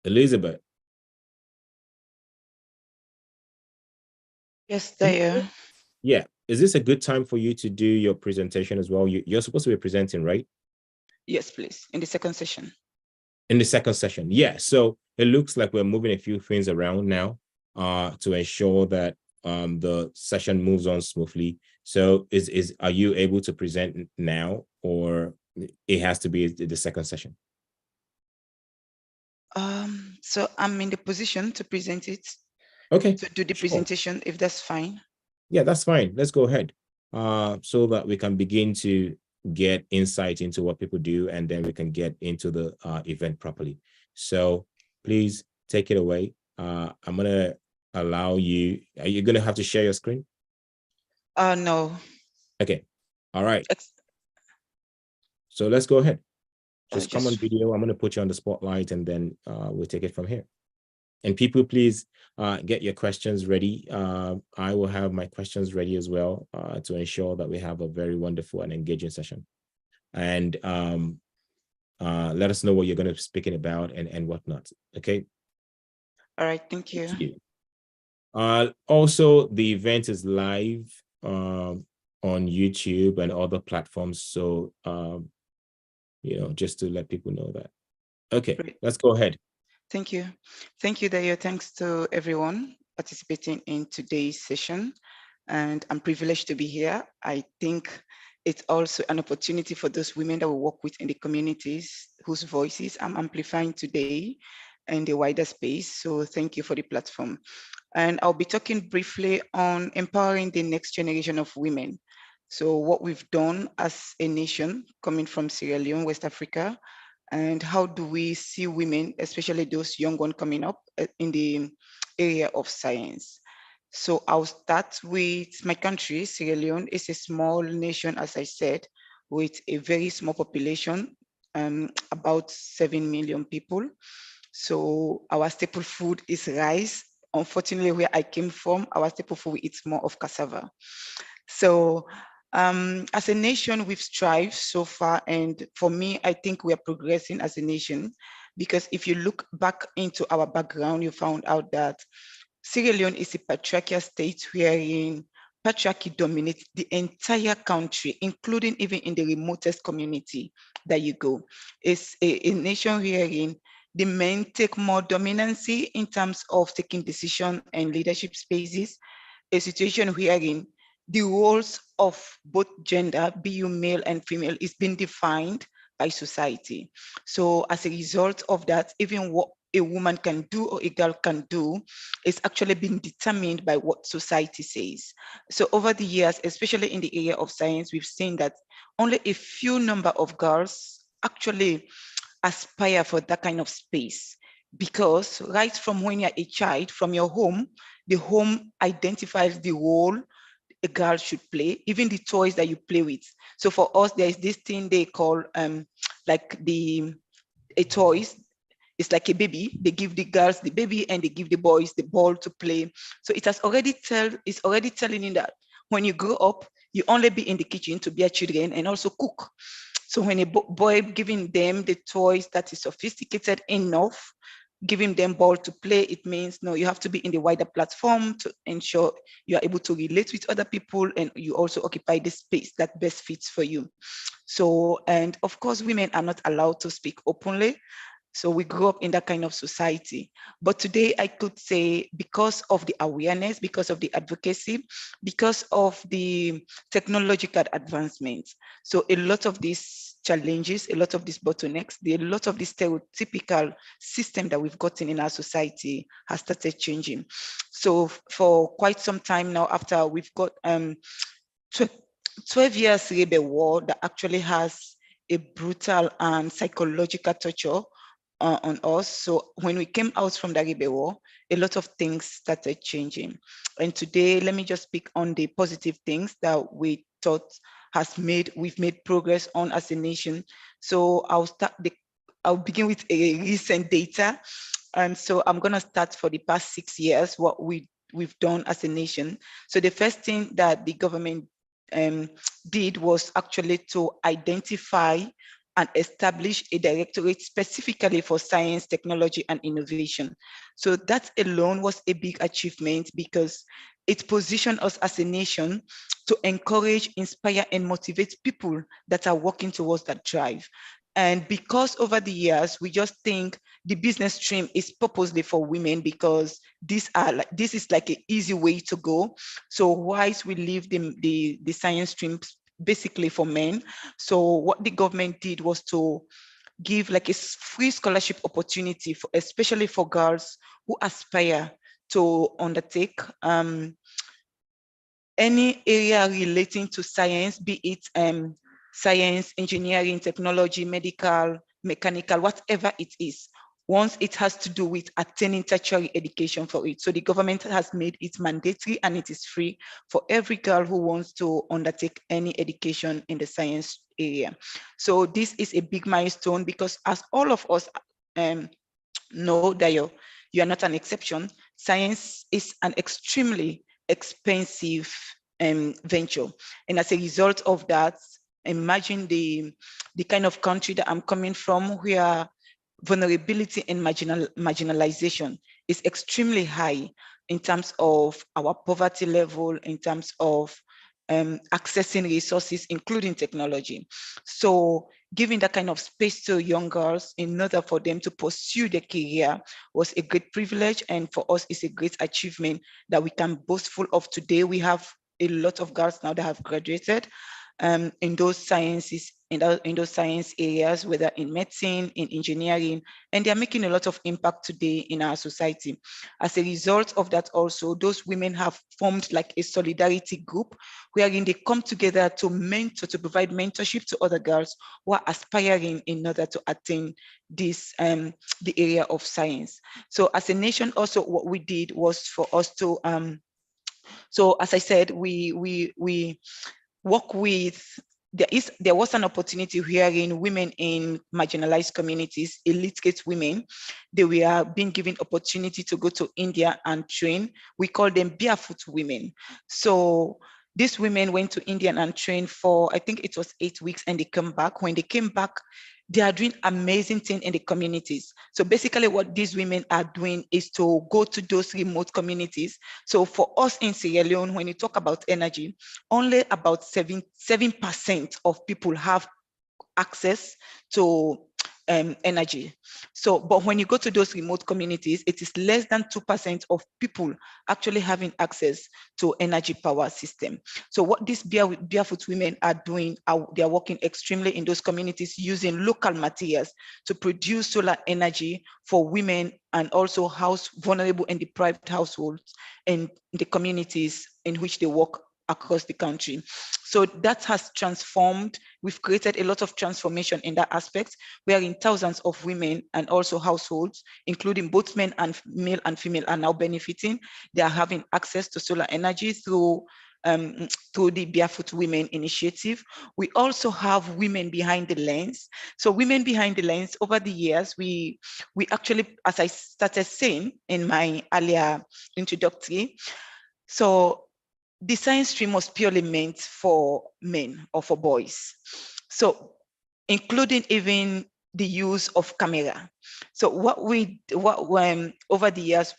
Elizabeth. Yes, there. Yeah, is this a good time for you to do your presentation as well? You're supposed to be presenting, right? Yes, please, in the second session. In the second session, yeah. So it looks like we're moving a few things around now to ensure that the session moves on smoothly. So are you able to present now, or it has to be the second session? So I'm in the position to present it. Okay. To do the presentation, if that's fine. Yeah, that's fine. Let's go ahead so that we can begin to get insight into what people do, and then we can get into the event properly. So please take it away. I'm going to allow you. Are you going to have to share your screen? No. Okay. All right. So let's go ahead. Just come on Just- video. I'm going to put you on the spotlight, and then we'll take it from here. And people, please get your questions ready. I will have my questions ready as well to ensure that we have a very wonderful and engaging session. And let us know what you're going to be speaking about and whatnot. Okay. All right. Thank you. Thank you. Also, the event is live on YouTube and other platforms. So, you know, just to let people know that. Okay, Great. let's go ahead. Thank you. Thank you, Dayo. Thanks to everyone participating in today's session. And I'm privileged to be here. I think it's also an opportunity for those women that we work with in the communities whose voices I'm amplifying today in the wider space. So thank you for the platform. And I'll be talking briefly on empowering the next generation of women. So what we've done as a nation coming from Sierra Leone, West Africa, and how do we see women, especially those young ones coming up in the area of science. So I'll start with my country. Sierra Leone is a small nation, as I said, with a very small population, about 7 million people. So our staple food is rice. Unfortunately, where I came from, our staple food is more of cassava. So as a nation, we've strived so far. And for me, I think we are progressing as a nation, because if you look back into our background, you found out that Sierra Leone is a patriarchal state wherein patriarchy dominates the entire country, including even in the remotest community that you go. It's a nation wherein the men take more dominancy in terms of taking decision and leadership spaces, a situation wherein the roles of both gender, be you male and female, is being defined by society. So as a result of that, even what a woman can do or a girl can do is actually being determined by what society says. So over the years, especially in the area of science, we've seen that only a few number of girls actually aspire for that kind of space, because right from when you're a child, from your home, the home identifies the role a girl should play, even the toys that you play with. So for us, there is this thing they call like a toys. It's like a baby. They give the girls the baby and they give the boys the ball to play. So it has already it's already telling you that when you grow up, you only be in the kitchen to bear children and also cook. So when a boy giving them the toys that is sophisticated enough, giving them ball to play, it means no, you have to be in the wider platform to ensure you are able to relate with other people, and you also occupy the space that best fits for you. So, and of course, women are not allowed to speak openly. So we grew up in that kind of society. But today I could say, because of the awareness, because of the advocacy, because of the technological advancements, so a lot of these challenges, a lot of these bottlenecks, a lot of the stereotypical system that we've gotten in our society has started changing. So for quite some time now, after we've got 12 years rebel war that actually has a brutal and psychological torture on us. So when we came out from the rebel war, a lot of things started changing. And today, let me just speak on the positive things that we thought we've made progress on as a nation. So I'll begin with a recent data. And so I'm gonna start for the past 6 years, what we've done as a nation. So the first thing that the government did was actually to identify and establish a directorate specifically for science, technology, and innovation. So that alone was a big achievement, because it positioned us as a nation to encourage, inspire, and motivate people that are working towards that drive. And because over the years, we just think the business stream is purposely for women, because this is like an easy way to go. So whilst we leave the science stream basically for men, so what the government did was to give like a free scholarship opportunity for, especially for girls who aspire to undertake any area relating to science, be it science, engineering, technology, medical, mechanical, whatever it is. once it has to do with attaining tertiary education for it. So the government has made it mandatory and it is free for every girl who wants to undertake any education in the science area. So this is a big milestone because as all of us know that you are not an exception, science is an extremely expensive venture. And as a result of that, imagine the kind of country that I'm coming from, where vulnerability and marginalization is extremely high in terms of our poverty level, in terms of accessing resources, including technology. So giving that kind of space to young girls in order for them to pursue their career was a great privilege. And for us, it's a great achievement that we can boast full of today. We have a lot of girls now that have graduated in those sciences, in those science areas, whether in medicine, in engineering, and they're making a lot of impact today in our society. As a result of that also, those women have formed like a solidarity group wherein they come together to mentor, to provide mentorship to other girls who are aspiring in order to attain this, the area of science. So as a nation also, what we did was for us to, so as I said, we work with, there was an opportunity wherein women in marginalized communities, illiterate women, they were being given opportunity to go to India and train. We call them barefoot women. So these women went to India and trained for, I think it was 8 weeks, and they come back. When they came back, they are doing amazing things in the communities. So basically what these women are doing is to go to those remote communities. So for us in Sierra Leone, when you talk about energy, only about 7% of people have access to energy. So, but when you go to those remote communities, it is less than 2% of people actually having access to energy power system. So what these barefoot women are doing, they are working extremely in those communities using local materials to produce solar energy for women and also vulnerable and deprived households in the communities in which they work across the country. So that has transformed. We've created a lot of transformation in that aspect, wherein thousands of women and also households, including both men and male and female, are now benefiting. They are having access to solar energy through the Barefoot Women Initiative. We also have Women Behind the Lens. So Women Behind the Lens, over the years, we actually, as I started saying in my earlier introductory, so the science stream was purely meant for men or for boys. So including even the use of camera. So over the years,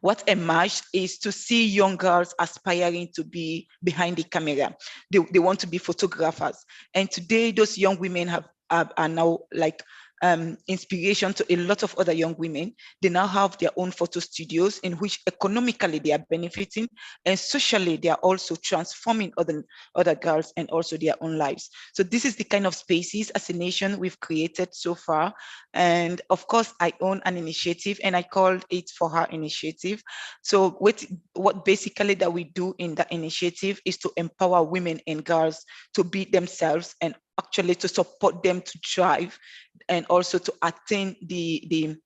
what emerged is to see young girls aspiring to be behind the camera. They want to be photographers. And today, those young women are now like inspiration to a lot of other young women. They now have their own photo studios in which economically they are benefiting, and socially they are also transforming other girls and also their own lives. So this is the kind of spaces as a nation we've created so far. And of course, I own an initiative and I called it For Her Initiative. So what basically that we do in that initiative is to empower women and girls to be themselves and actually to support them to thrive and also to attain the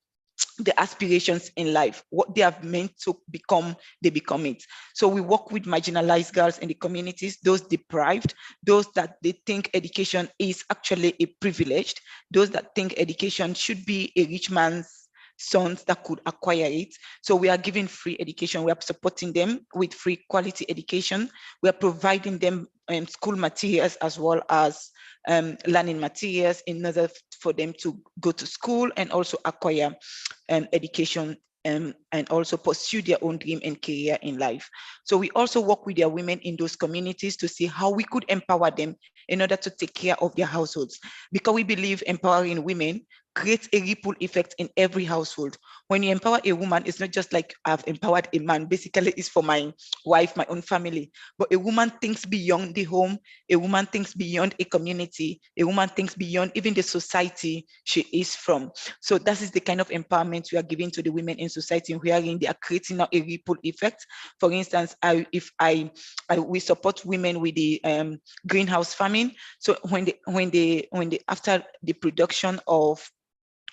aspirations in life. What they have meant to become, they become it. So we work with marginalized girls in the communities, those deprived, those that they think education is actually a privilege, those that think education should be a rich man's sons that could acquire it. So we are giving free education. We are supporting them with free quality education. We are providing them school materials as well as learning materials in order for them to go to school and also acquire education and also pursue their own dream and career in life. So we also work with their women in those communities to see how we could empower them in order to take care of their households. Because we believe empowering women creates a ripple effect in every household. When you empower a woman, it's not just like I've empowered a man, basically it's for my wife, my own family, but a woman thinks beyond the home, a woman thinks beyond a community, a woman thinks beyond even the society she is from. So that is the kind of empowerment we are giving to the women in society, wherein they are creating now a ripple effect. For instance, we support women with the greenhouse farming. So when they after the production of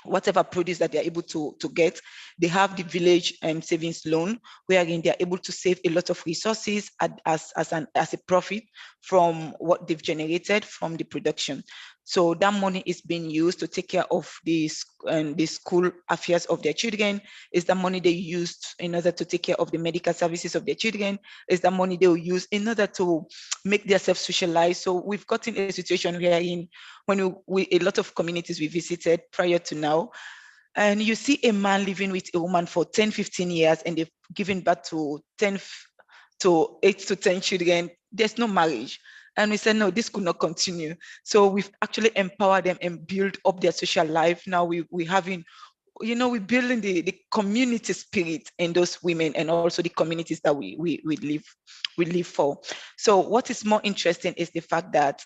whatever produce that they're able to get. They have the village savings loan, wherein they're able to save a lot of resources as a profit from what they've generated from the production. So that money is being used to take care of the school affairs of their children. Is the money they used in order to take care of the medical services of their children? Is the money they will use in order to make themselves socialize? So we've gotten a situation wherein when a lot of communities we visited prior to now, and you see a man living with a woman for 10, 15 years, and they've given birth to 8 to 10 children. There's no marriage. And we said, no, this could not continue. So we've actually empowered them and built up their social life. Now we're having, we're building the community spirit in those women and also the communities that we live for. So what is more interesting is the fact that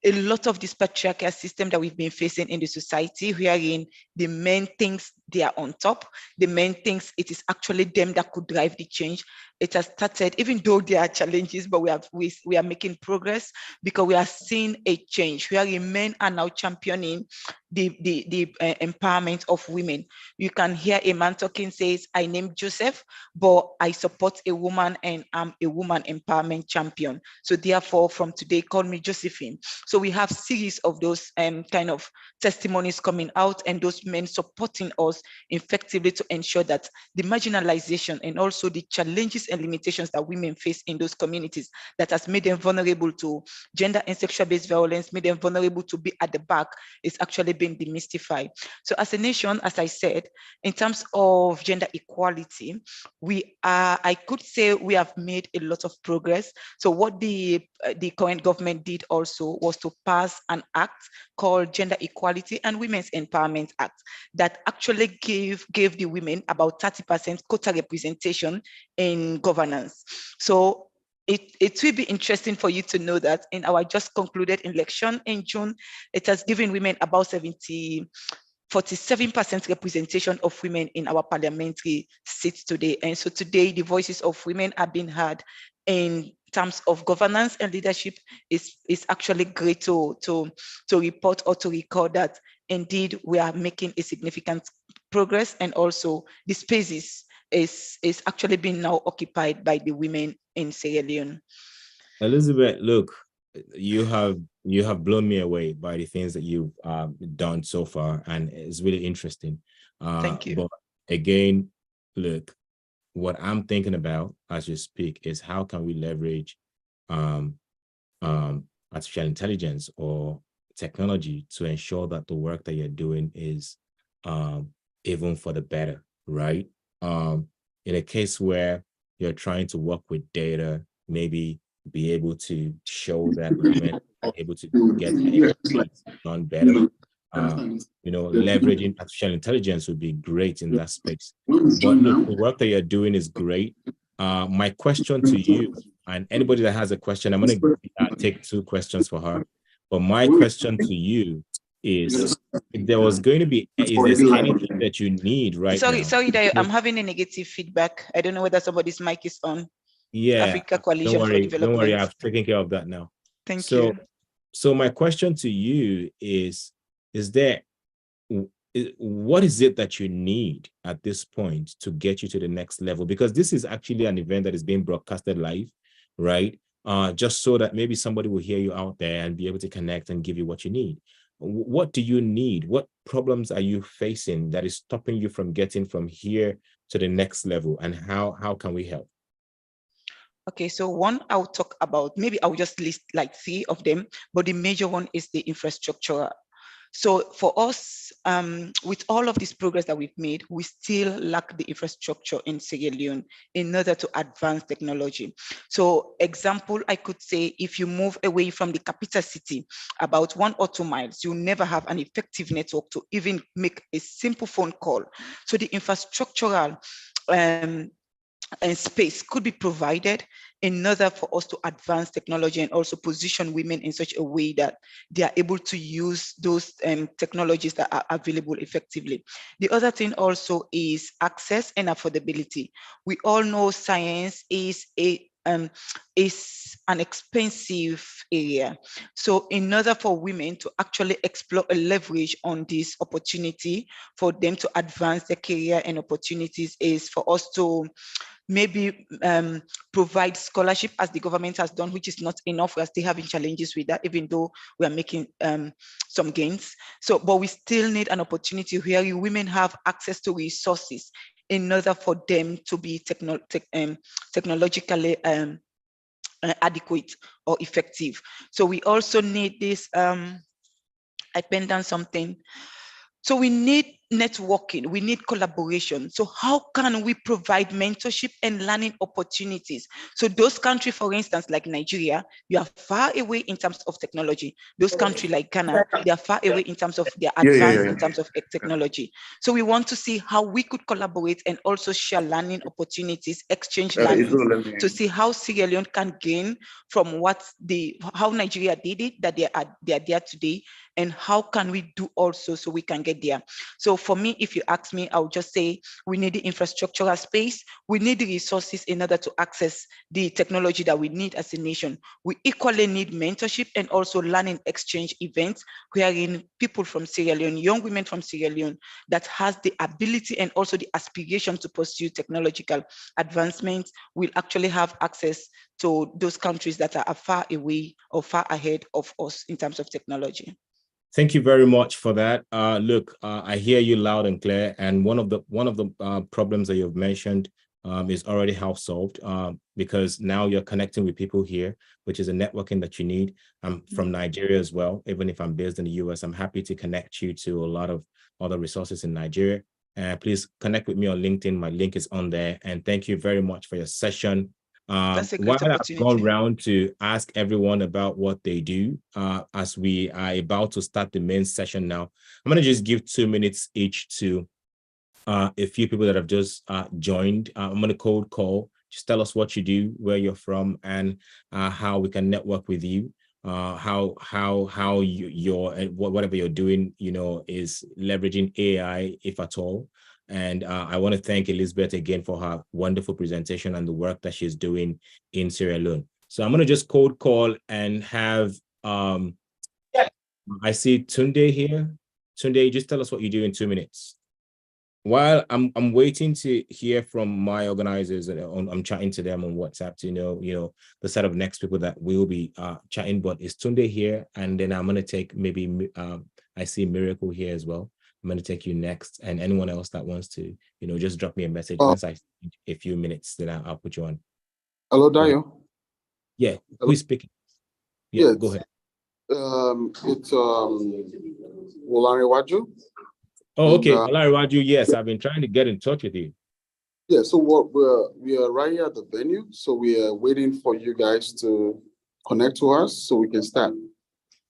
a lot of this patriarchal system that we've been facing in the society, wherein the men thinks they are on top, the men thinks it is actually them that could drive the change. It has started, even though there are challenges, but we are making progress because we are seeing a change wherein men are now championing the empowerment of women. You can hear a man talking, says, I named Joseph, but I support a woman and I'm a woman empowerment champion. So therefore, from today, call me Josephine. So we have series of those kind of testimonies coming out and those men supporting us effectively to ensure that the marginalization and also the challenges and limitations that women face in those communities that has made them vulnerable to gender and sexual-based violence, made them vulnerable to be at the back, is actually being demystified. So as a nation, as I said, in terms of gender equality, I could say we have made a lot of progress. So what the current government did also was to pass an act called Gender Equality and Women's Empowerment Act that actually gave the women about 30% quota representation in governance. So it will be interesting for you to know that in our just concluded election in June, it has given women about 47% representation of women in our parliamentary seats today. And so today, the voices of women are being heard in terms of governance and leadership. Is actually great to report or to record that indeed we are making a significant progress, and also the spaces is actually being now occupied by the women in Sierra Leone. Elizabeth, look, you have blown me away by the things that you've done so far, and it's really interesting. Thank you. But again, look, what I'm thinking about as you speak is how can we leverage artificial intelligence or technology to ensure that the work that you're doing is even for the better, right? In a case where you're trying to work with data, maybe be able to show that women are able to get done better. Leveraging artificial intelligence would be great in that space. But look, the work that you're doing is great. My question to you, and anybody that has a question, I'm going to take 2 questions for her. But my question to you is, if there was going to be, is there anything that you need right now? Sorry, Dayo, I'm having a negative feedback. I don't know whether somebody's mic is on. Yeah, Africa Coalition don't worry, for Development. Don't worry, I've taken care of that now. Thank you. So my question to you is what is it that you need at this point to get you to the next level? Because this is actually an event that is being broadcasted live, right? Just so that maybe somebody will hear you out there and be able to connect and give you what you need. What do you need? What problems are you facing that is stopping you from getting from here to the next level? And how can we help? Okay, so one I'll talk about, maybe I'll just list like 3 of them, but the major one is the infrastructure. So for us, with all of this progress that we've made, we still lack the infrastructure in Sierra Leone in order to advance technology. So example, I could say, if you move away from the capital city about 1 or 2 miles, you'll never have an effective network to even make a simple phone call. So the infrastructural and space could be provided in order for us to advance technology and also position women in such a way that they are able to use those technologies that are available effectively. The other thing also is access and affordability. We all know science is a is an expensive area. So in order for women to actually explore a leverage on this opportunity for them to advance their career and opportunities is for us to maybe provide scholarship as the government has done, which is not enough. We are still having challenges with that, even though we are making some gains. So, but we still need an opportunity where women have access to resources in order for them to be technologically adequate or effective. So we also need this, I penned down something. So we need networking, we need collaboration. So how can we provide mentorship and learning opportunities? So those countries, for instance, like Nigeria, you are far away in terms of technology. Those countries like Ghana, they are far away in terms of their advance in terms of technology. So we want to see how we could collaborate and also share learning opportunities, exchange learning, to see how Sierra Leone can gain from how Nigeria did it, that they are there today, and how can we do also so we can get there. So for me, if you ask me, I would just say we need the infrastructural space, we need the resources in order to access the technology that we need as a nation. We equally need mentorship and also learning exchange events wherein people from Sierra Leone, young women from Sierra Leone that has the ability and also the aspiration to pursue technological advancements will actually have access to those countries that are far away or far ahead of us in terms of technology. Thank you very much for that. Look, I hear you loud and clear. And one of the problems that you've mentioned is already half solved because now you're connecting with people here, which is a networking that you need. I'm from Nigeria as well. Even if I'm based in the US, I'm happy to connect you to a lot of other resources in Nigeria. Please connect with me on LinkedIn. My link is on there. And thank you very much for your session. That's a great While I've opportunity. gone around to ask everyone about what they do, as we are about to start the main session now, I'm going to just give 2 minutes each to a few people that have just joined. I'm going to cold call. Just tell us what you do, where you're from, and how we can network with you. How whatever you're doing, is leveraging AI, if at all. And I want to thank Elizabeth again for her wonderful presentation and the work that she's doing in Sierra Leone. So I'm going to just cold call and have, I see Tunde here. Tunde, just tell us what you do in 2 minutes. While I'm waiting to hear from my organizers, I'm chatting to them on WhatsApp to know the set of next people that will be chatting. But is Tunde here? And then I'm going to take maybe, I see Miracle here as well. I'm going to take you next, and anyone else that wants to, just drop me a message. Once I a few minutes, then I'll put you on. Hello, Dayo. Yeah, hello? who's speaking? Yeah, Yes. go ahead. It's Wolariwaju. Oh, okay. Olariwaju, yes, I've been trying to get in touch with you. Yeah, so we are right here at the venue, so we are waiting for you guys to connect to us so we can start,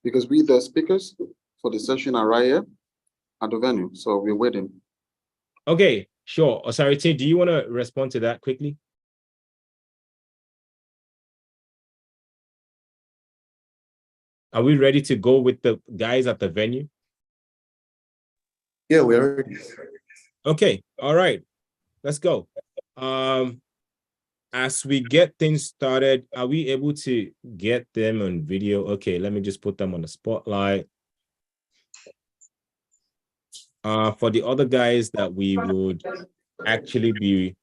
because we the speakers for the session are right here at the venue, so we're waiting. Okay, sure. Osarity, do you want to respond to that quickly? Are we ready to go with the guys at the venue? Yeah, we're ready. Okay, all right, let's go. As we get things started, are we able to get them on video? Okay, let me just put them on the spotlight. For the other guys that we would actually be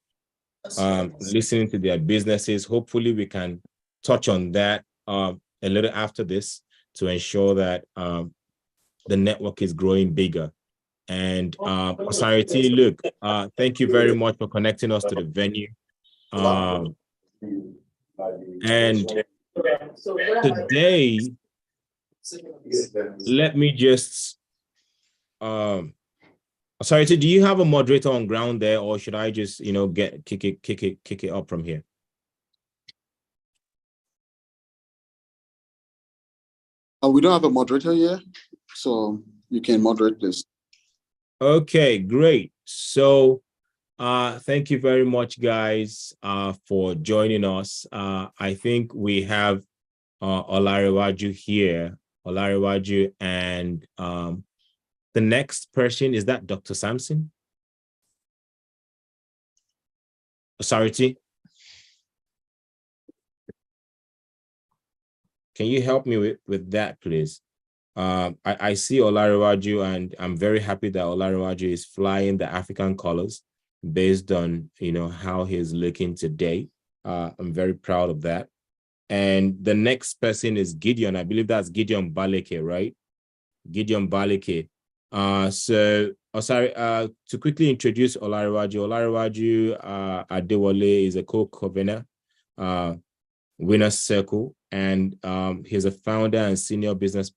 listening to their businesses, hopefully we can touch on that a little after this to ensure that the network is growing bigger. And Osarity, look, thank you very much for connecting us to the venue. And today, let me just, Osarity, do you have a moderator on ground there, or should I just, kick it up from here? We don't have a moderator here, so you can moderate this. Okay, great. So thank you very much, guys, for joining us. I think we have Olariwaju here, Olariwaju, and the next person, is that Dr. Sampson? Osarity? Can you help me with that, please? I see Olarewaju, and I'm very happy that Olarewaju is flying the African colors based on, you know, how he's looking today. I'm very proud of that. And the next person is Gideon. I believe that's Gideon Baleke, right? Gideon Baleke. To quickly introduce Olarewaju Adewale is a co-convener, Winners Circle, and he's a founder and senior business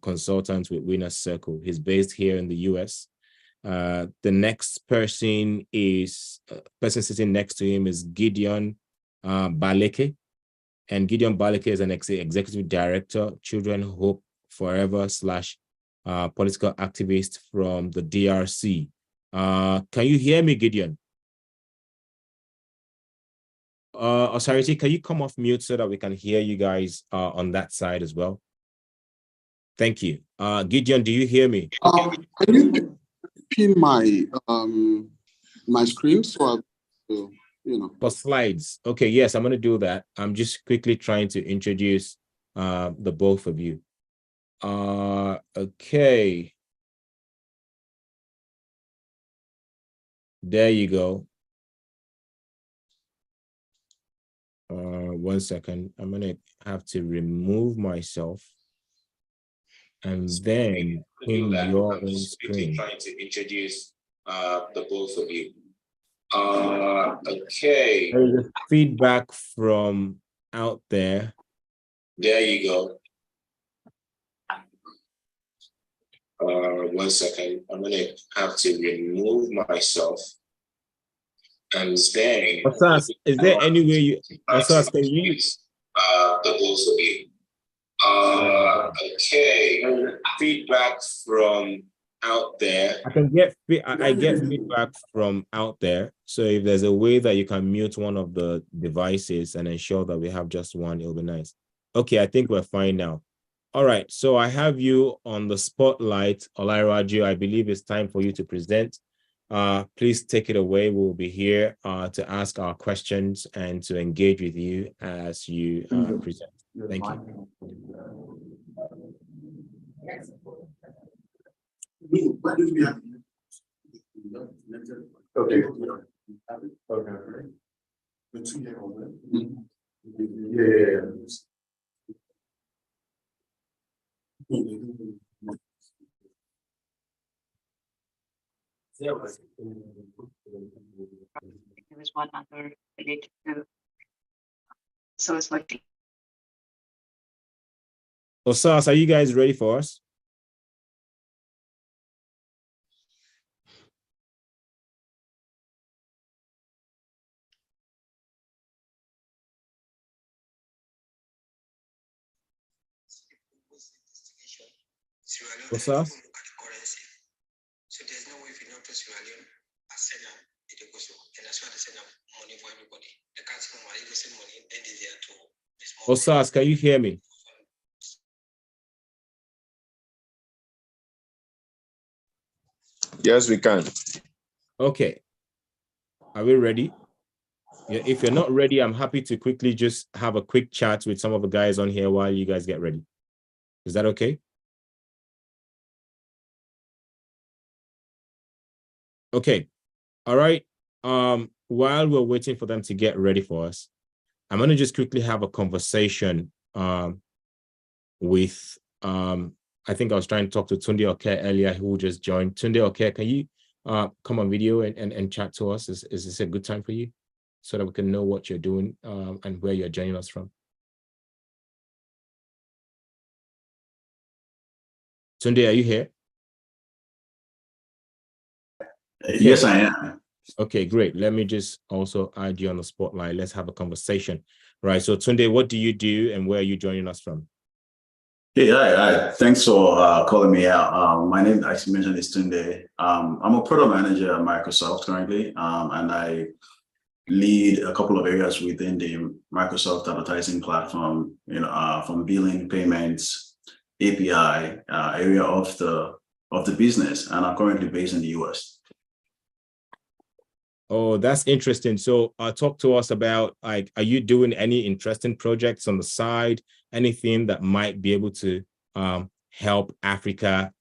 consultant with Winners Circle. He's based here in the US. The next person is person sitting next to him is Gideon Baleke, and Gideon Baleke is an executive director, Children Hope Forever / political activist from the DRC. Can you hear me, Gideon? Authority, can you come off mute so that we can hear you guys on that side as well? Thank you. Gideon, do you hear me? Can you pin my my screen so you know, for slides? Okay, yes, I'm going to do that. I'm just quickly trying to introduce the both of you. Okay. There you go. 1 second. I'm going to have to remove myself and then pin your own screen. Trying to introduce the both of you. Okay. There's feedback from out there. There you go. 1 second. I'm going to have to remove myself. And then, Osas, is there any way you, Osas, can you use the both of you? Okay. Feedback from out there. I get feedback from out there. So if there's a way that you can mute one of the devices and ensure that we have just one, it'll be nice. Okay, I think we're fine now. All right, so I have you on the spotlight, Olarewaju. I believe it's time for you to present. Please take it away. We'll be here to ask our questions and to engage with you as you present. Thank you. Okay. Yeah. There was one other related to, so it's like. Osas, are you guys ready for us? Osas? So there's no way if you not to Sierra Leone, I send them, it goes and that's why they send them money for everybody. The can't send money, they send money, then they there to. Osas, can you hear me? Yes, we can. Okay. Are we ready? Yeah, if you're not ready, I'm happy to quickly just have a quick chat with some of the guys on here while you guys get ready. Is that okay? Okay. All right. While we're waiting for them to get ready for us, I'm going to just quickly have a conversation with I think I was trying to talk to Tunde Oke earlier, who just joined. Tunde Oke, can you come on video and chat to us? Is this a good time for you so that we can know what you're doing and where you're joining us from? Tunde, are you here? Okay. Yes, I am. Okay, great. Let me just also add you on the spotlight. Let's have a conversation. Right. So Tunde, what do you do and where are you joining us from? Hey, hi. Thanks for calling me out. My name, as you mentioned, is Tunde. I'm a product manager at Microsoft currently, and I lead a couple of areas within the Microsoft advertising platform, from billing, payments, API area of the business, and I'm currently based in the US. Oh, that's interesting. So talk to us about, like, are you doing any interesting projects on the side? anything that might be able to help Africa,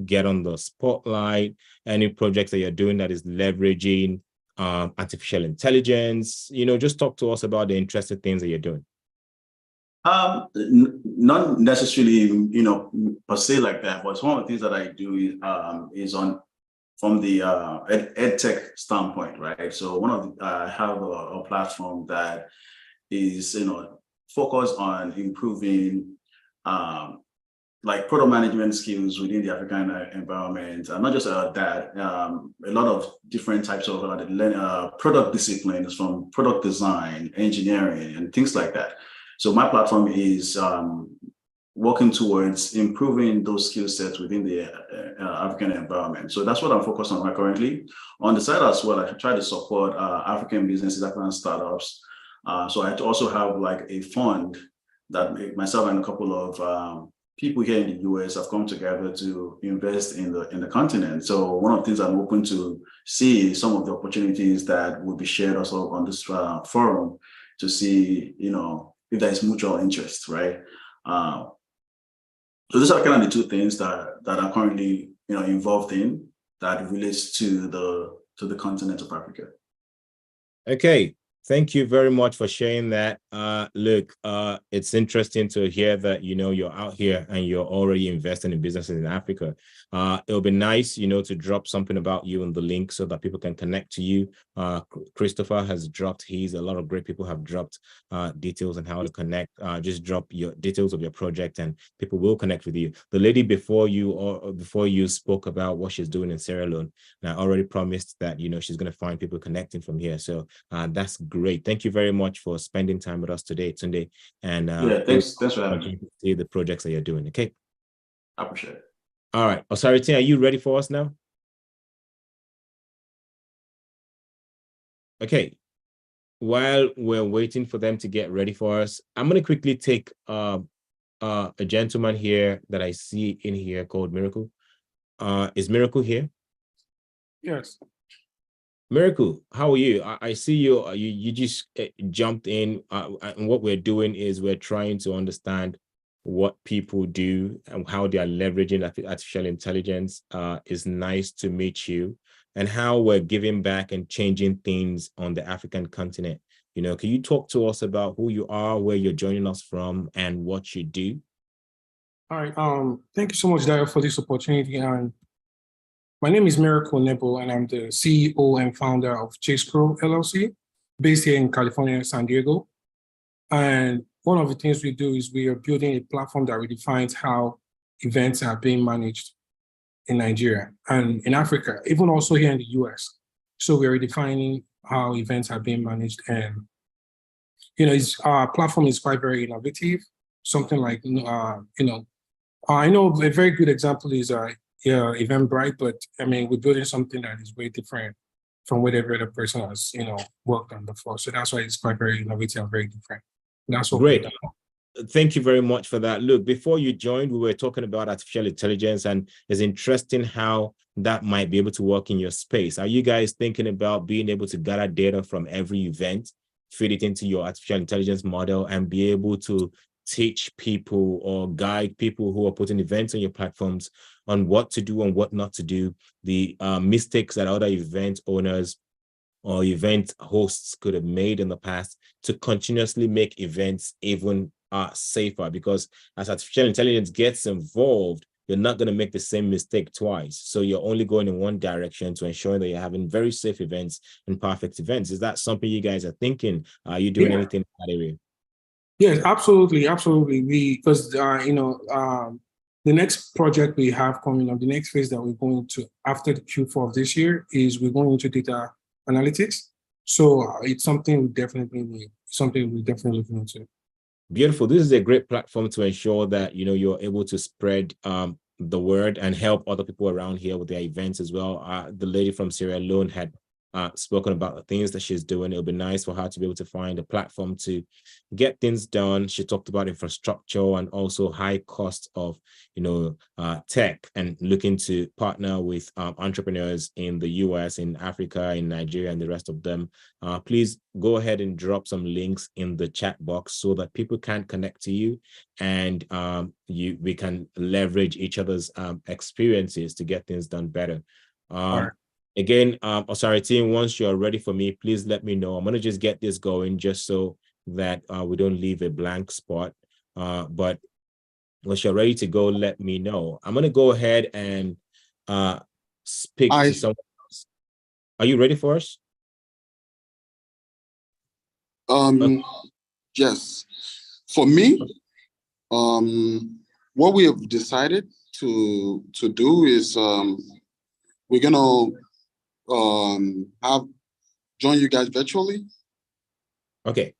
get on the spotlight, any projects that you're doing that is leveraging artificial intelligence, just talk to us about the interesting things that you're doing. Not necessarily, per se like that, but one of the things that I do is from the ed tech standpoint, right? So one of the, I have a platform that is, focused on improving like product management skills within the African environment, and not just that, a lot of different types of product disciplines, from product design, engineering, and things like that. So my platform is working towards improving those skill sets within the African environment. So that's what I'm focused on right currently. On the side as well, I try to support African businesses, African startups. So I also have like a fund that myself and a couple of people here in the US have come together to invest in the continent. So one of the things I'm open to see is some of the opportunities that will be shared also on this forum, to see, if there is mutual interest, right? So those are kind of the two things that I'm currently, involved in, that relates to the continent of Africa. Okay. Thank you very much for sharing that. Look, it's interesting to hear that, you're out here and you're already investing in businesses in Africa. It'll be nice, to drop something about you in the link so that people can connect to you. Christopher has dropped a lot of great people have dropped details on how to connect. Just drop your details of your project and people will connect with you. The lady before you spoke about what she's doing in Sierra Leone, and I already promised that, she's going to find people connecting from here. So that's great. Thank you very much for spending time with us today, Tunde. And thanks for having me. See the projects that you're doing. Okay. I appreciate it. All right. Osarity, are you ready for us now? Okay. While we're waiting for them to get ready for us, I'm going to quickly take a gentleman here that I see in here called Miracle. Is Miracle here? Yes. Miracle, how are you? I see you just jumped in, and what we're doing is we're trying to understand what people do and how they are leveraging artificial intelligence. It's nice to meet you, and how we're giving back and changing things on the African continent. Can you talk to us about who you are, where you're joining us from, and what you do? All right. Thank you so much, Dayo, for this opportunity. And my name is Miracle Nebo, and I'm the CEO and founder of Chasecrow LLC, based here in California, San Diego. And one of the things we do is we are building a platform that redefines how events are being managed in Nigeria and in Africa, even also here in the US. So we're redefining how events are being managed. And, our platform is quite very innovative, something like, I know a very good example is Eventbrite, but I mean, we're building something that is way different from whatever other person has, worked on before. So that's why it's quite very innovative and very different. That's what great. Thank you very much for that. Look, before you joined, we were talking about artificial intelligence, and it's interesting how that might be able to work in your space. Are you guys thinking about being able to gather data from every event, feed it into your artificial intelligence model, and be able to teach people or guide people who are putting events on your platforms on what to do and what not to do, the mistakes that other event owners or event hosts could have made in the past, to continuously make events even safer? Because as artificial intelligence gets involved, you're not going to make the same mistake twice. So you're only going in one direction to ensure that you're having very safe events and perfect events. Is that something you guys are thinking? Are you doing anything in that area? Yes, absolutely. Because the next project we have coming up, the next phase that we're going to after the Q4 of this year, is we're going into data analytics. So it's something we're definitely looking into. Beautiful. This is a great platform to ensure that you're able to spread the word and help other people around here with their events as well. The lady from Sierra Leone had spoken about the things that she's doing. It'll be nice for her to be able to find a platform to get things done. She talked about infrastructure and also high cost of, tech, and looking to partner with entrepreneurs in the US, in Africa, in Nigeria, and the rest of them. Please go ahead and drop some links in the chat box so that people can connect to you, and we can leverage each other's experiences to get things done better. Again, team, once you're ready for me, please let me know. I'm going to just get this going just so that we don't leave a blank spot. But once you're ready to go, let me know. I'm going to go ahead and speak to someone else. Are you ready for us? Yes. For me, what we have decided to do is we're gonna join you guys virtually. Okay.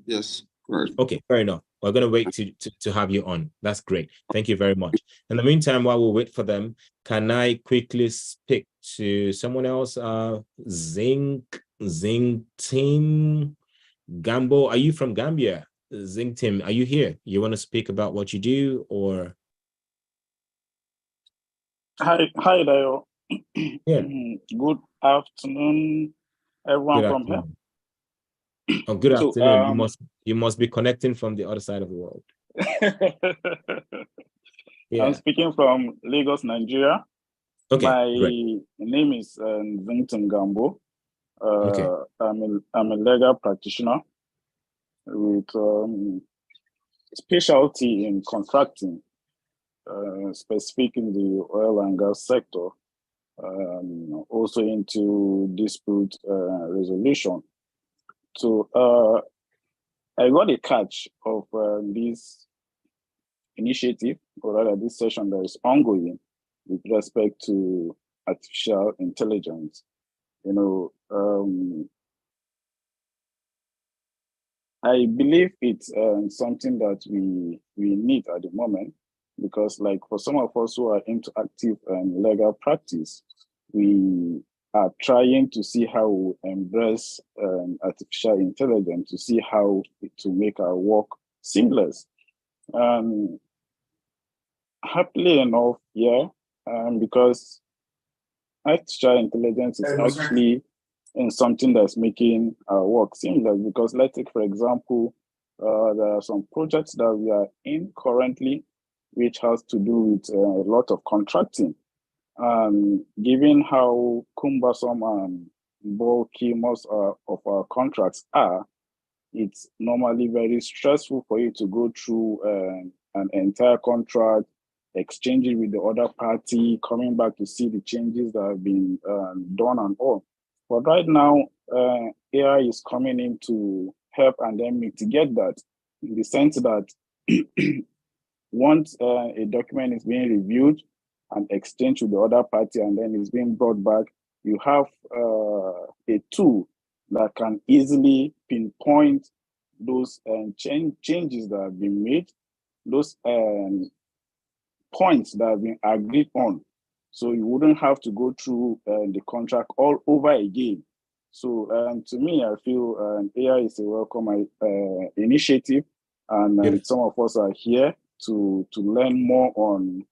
Yes. Right. Okay, fair enough. We're going to wait to have you on. That's great. Thank you very much. In the meantime, while we wait for them, can I quickly speak to someone else? Zing Team Gambo. Are you from Gambia? Zing Tim, are you here? You want to speak about what you do, or? Hi, Dayo. Yeah. Good afternoon, everyone from here. Oh, good So, afternoon. You must be connecting from the other side of the world. Yeah. I'm speaking from Lagos, Nigeria. Okay. My great. name is Zington Gambo. Okay. I'm a legal practitioner with specialty in contracting, specific in the oil and gas sector, also into dispute resolution. So I got a catch of this initiative, or rather this session that is ongoing with respect to artificial intelligence. I believe it's something that we need at the moment, because like for some of us who are into active legal practice, we are trying to see how we embrace artificial intelligence, to see how to make our work seamless. Happily enough, because artificial intelligence is actually something that's making our work seamless. Because let's take, for example, there are some projects that we are in currently, which has to do with a lot of contracting. Given how cumbersome and bulky most of our contracts are, it's normally very stressful for you to go through an entire contract, exchange it with the other party, coming back to see the changes that have been done and all. But right now, AI is coming in to help and then mitigate that, in the sense that once a document is being reviewed and exchanged with the other party and then it's being brought back, you have a tool that can easily pinpoint those changes that have been made, those points that have been agreed on. So you wouldn't have to go through the contract all over again. So to me, I feel AI is a welcome initiative, and some of us are here to learn more on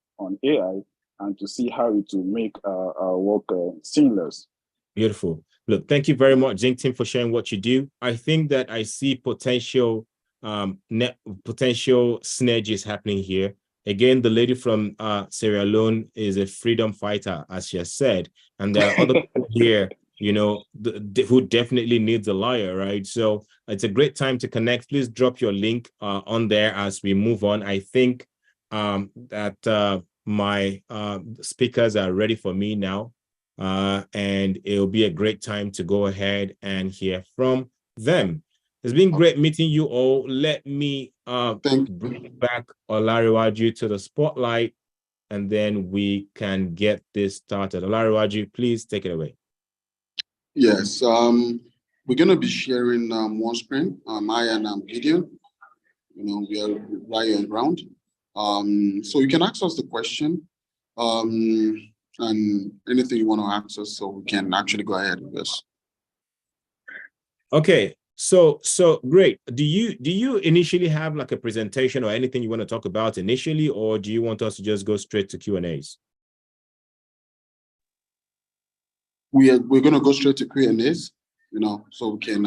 AI and to see how it will make our work seamless. Beautiful. Look, thank you very much, Zing Team, for sharing what you do. I think that I see potential synergies happening here. Again, the lady from Sierra Leone is a freedom fighter, as she has said, and there are other people here, who definitely needs a lawyer, right? So it's a great time to connect. Please drop your link on there as we move on. I think that my speakers are ready for me now, and it'll be a great time to go ahead and hear from them. It's been great meeting you all. Let me bring back Olariwaju to the spotlight, and then we can get this started. Olariwaju, please take it away. Yes, we're going to be sharing one screen. I and Gideon, we are right on ground. So you can ask us the question. and anything you want to ask us, so we can actually go ahead with this. Okay, so great. Do you initially have like a presentation or anything you want to talk about initially, or do you want us to just go straight to Q&As? We're going to go straight to Q&As, so we can,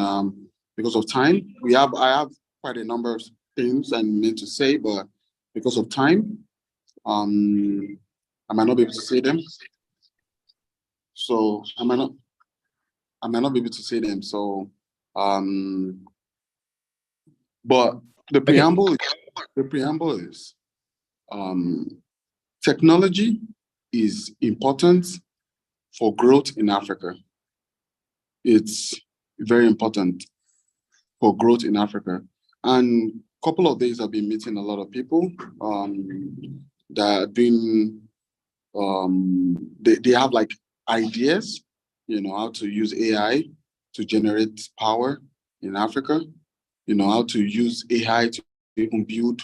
because of time, I have quite a number of things I need to say, but because of time, I might not be able to say them. So I might not be able to say them. So, but the preamble is, technology is important for growth in Africa. It's very important for growth in Africa. And a couple of days I've been meeting a lot of people that are doing, they have like ideas, how to use AI to generate power in Africa, how to use AI to even build,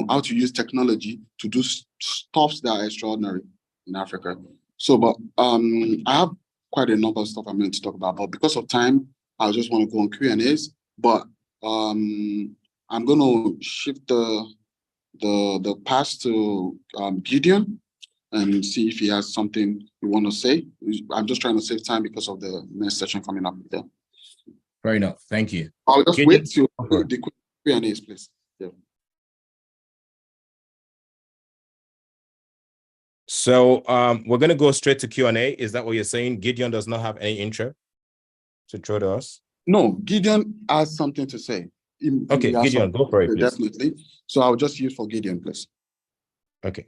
how to use technology to do stuff that are extraordinary in Africa. So, but I have quite a number of stuff I'm going to talk about, but because of time, I just want to go on Q&As. But I'm going to shift the pass to Gideon and see if he has something you want to say. I'm just trying to save time because of the next session coming up. Yeah. Fair enough. Thank you. I'll just Gideon? wait till the Q&As, please. Yeah. So we're going to go straight to Q&A. Is that what you're saying? Gideon does not have any intro to throw to us? No, Gideon has something to say. Okay, Gideon, go for it, please. Definitely. So I'll just use for Gideon, please. Okay.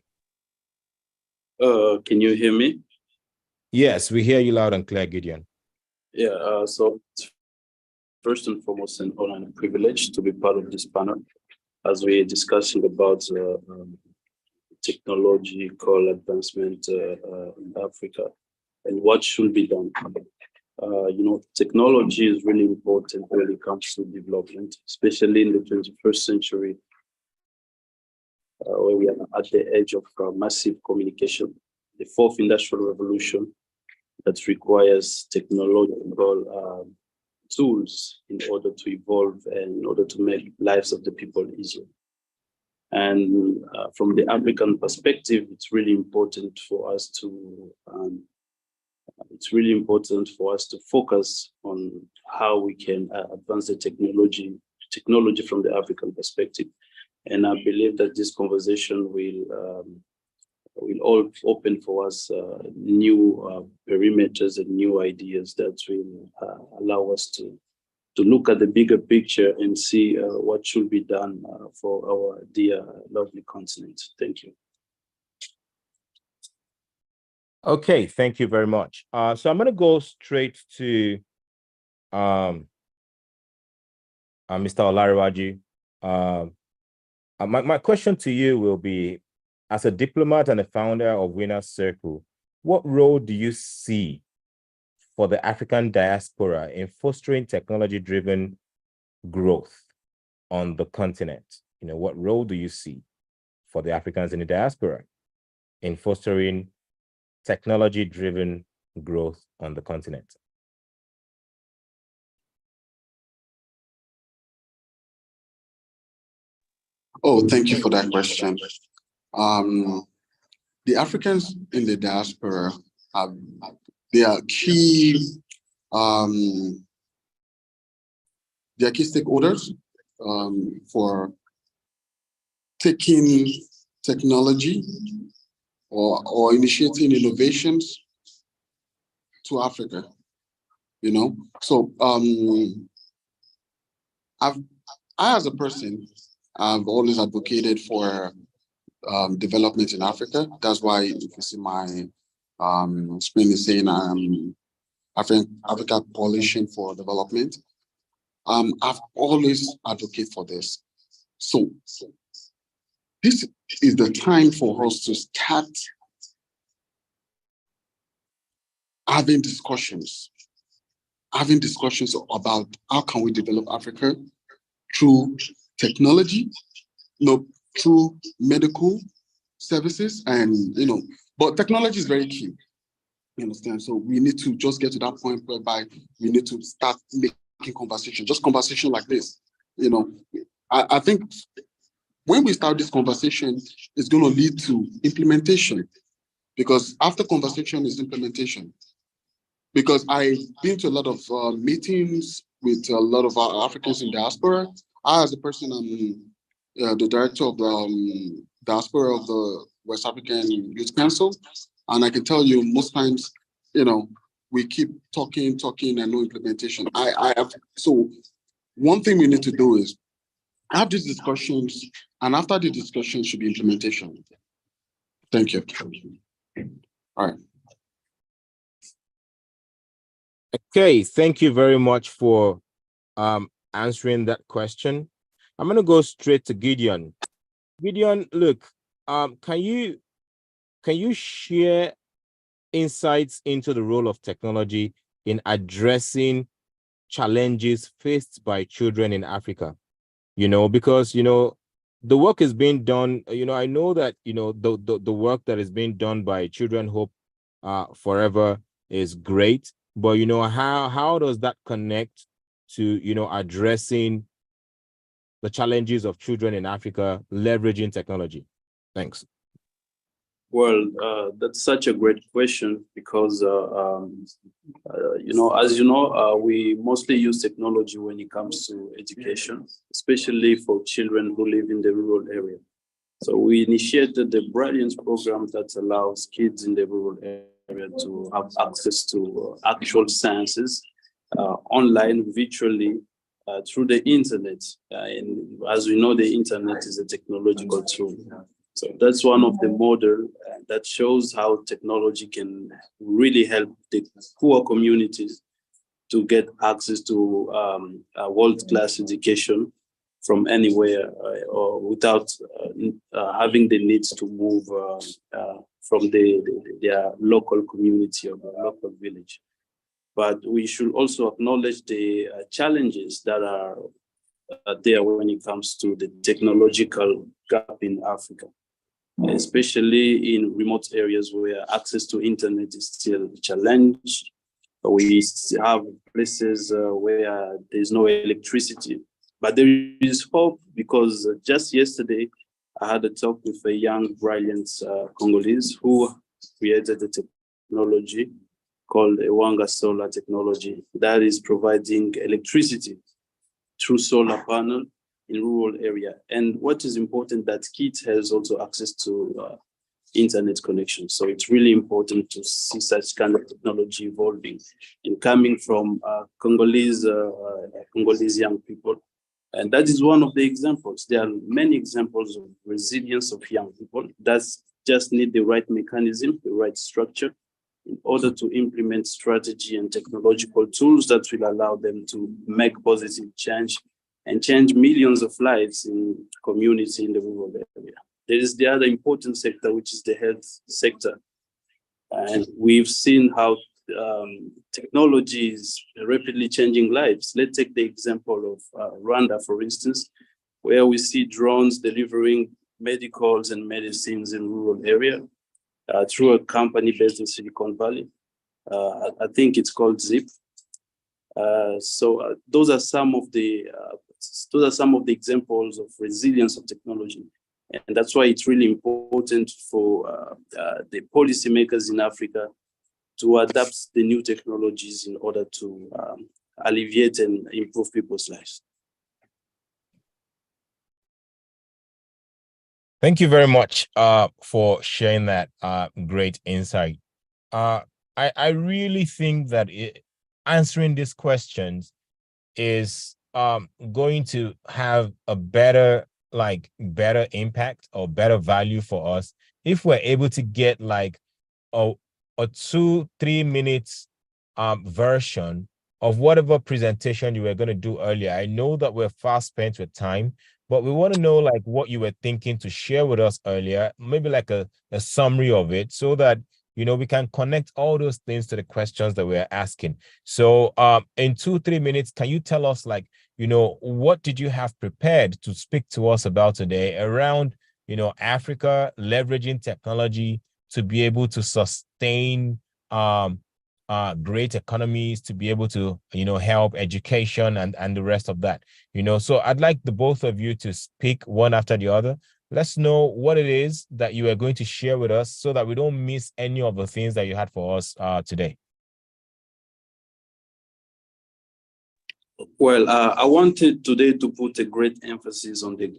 Can you hear me? Yes, we hear you loud and clear, Gideon. Yeah, so first and foremost, an honor and a privilege to be part of this panel as we're discussing about technological advancement in Africa and what should be done. Technology is really important when it comes to development, especially in the 21st century, where we are at the edge of massive communication, the fourth industrial revolution that requires technological tools in order to evolve and in order to make lives of the people easier. And from the African perspective, it's really important for us to focus on how we can advance the technology from the African perspective. And I believe that this conversation will all open for us new perimeters and new ideas that will allow us to look at the bigger picture and see what should be done for our dear, lovely continent. Thank you. Okay, thank you very much. So I'm going to go straight to Mr. Olariwaju. My question to you will be, as a diplomat and a founder of Winners Circle, what role do you see for the African diaspora in fostering technology-driven growth on the continent? What role do you see for the Africans in the diaspora in fostering technology-driven growth on the continent? Oh, thank you for that question. The Africans in the diaspora they are key stakeholders for taking technology or initiating innovations to Africa. So I as a person, I've always advocated for development in Africa. That's why if you see my screen is saying Africa Coalition for Development. I've always advocated for this. So this is the time for us to start having discussions about how can we develop Africa through technology, through medical services, and but technology is very key. You understand? So we need to just get to that point whereby we need to start making conversation, just conversation like this. You know, I think when we start this conversation, it's going to lead to implementation, because after conversation is implementation. Because I've been to a lot of meetings with a lot of our Africans in diaspora. I, as a person, I'm the director of the diaspora of the West African Youth Council. And I can tell you most times, you know, we keep talking and no implementation. So one thing we need to do is have these discussions, and after the discussion should be implementation. Thank you. All right. Okay, thank you very much for answering that question. I'm going to go straight to Gideon. Gideon, look, can you share insights into the role of technology in addressing challenges faced by children in Africa? You know, because, you know, the work is being done, you know, I know that, you know, the work that is being done by Children Hope Forever is great, but, you know, how does that connect to, you know, addressing the challenges of children in Africa leveraging technology? Thanks. Well, that's such a great question because, you know, as you know, we mostly use technology when it comes to education, especially for children who live in the rural area. So we initiated the Brilliance program that allows kids in the rural area to have access to actual sciences online, virtually, through the internet. And as we know, the internet is a technological tool. So that's one of the model that shows how technology can really help the poor communities to get access to world-class education from anywhere or without having the needs to move from their local community or their local village. But we should also acknowledge the challenges that are there when it comes to the technological gap in Africa, especially in remote areas where access to internet is still a challenge. We have places where there's no electricity, but there is hope because just yesterday I had a talk with a young, brilliant Congolese who created a technology called a UNGA solar technology that is providing electricity through solar panel in rural area. And what is important that kids has also access to internet connection. So it's really important to see such kind of technology evolving and coming from Congolese young people. And that is one of the examples. There are many examples of resilience of young people that just need the right mechanism, the right structure in order to implement strategy and technological tools that will allow them to make positive change and change millions of lives in community in the rural area. There is the other important sector, which is the health sector. And we've seen how technology is rapidly changing lives. Let's take the example of Rwanda, for instance, where we see drones delivering medicals and medicines in rural area through a company based in Silicon Valley. I think it's called Zip. So those are some of the examples of resilience of technology. And that's why it's really important for the policymakers in Africa to adapt the new technologies in order to alleviate and improve people's lives. Thank you very much for sharing that great insight. I really think that answering these questions is going to have a better impact or better value for us if we're able to get like a 2-3 minutes version of whatever presentation you were going to do earlier. I know that we're fast spent with time, but we want to know like what you were thinking to share with us earlier, maybe like a summary of it, so that you know we can connect all those things to the questions that we're asking. So in 2-3 minutes, can you tell us like, you know, what did you have prepared to speak to us about today around, you know, Africa leveraging technology to be able to sustain great economies, to be able to, help education and the rest of that, So I'd like the both of you to speak one after the other. Let's know what it is that you are going to share with us so that we don't miss any of the things that you had for us today. Well, I wanted today to put a great emphasis on the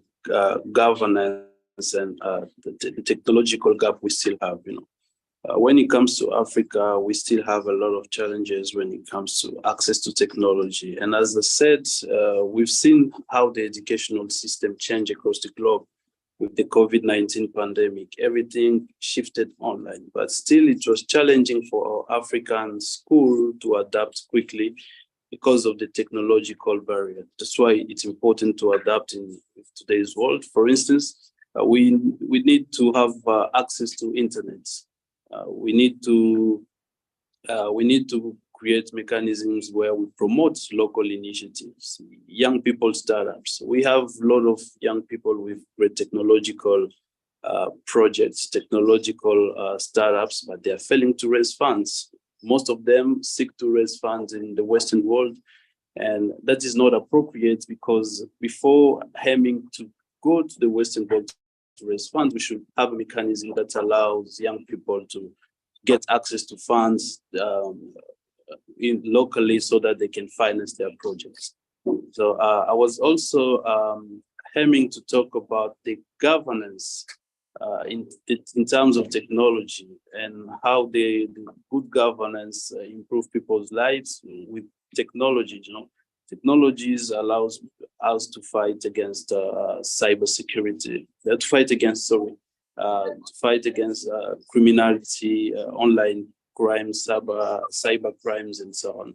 governance and the technological gap we still have. When it comes to Africa, we still have a lot of challenges when it comes to access to technology. And as I said, we've seen how the educational system changed across the globe with the COVID-19 pandemic. Everything shifted online, but still it was challenging for our African school to adapt quickly because of the technological barrier. That's why it's important to adapt in today's world. For instance, we need to have access to internet. We need to create mechanisms where we promote local initiatives, young people startups. We have a lot of young people with great technological projects, technological startups, but they are failing to raise funds. Most of them seek to raise funds in the Western world, and that is not appropriate, because before aiming to go to the Western world to raise funds, we should have a mechanism that allows young people to get access to funds locally so that they can finance their projects. So I was also aiming to talk about the governance in terms of technology and how the good governance improve people's lives with technology. Technologies allows us to fight against cybersecurity, to fight against criminality, online crimes, cyber crimes, and so on.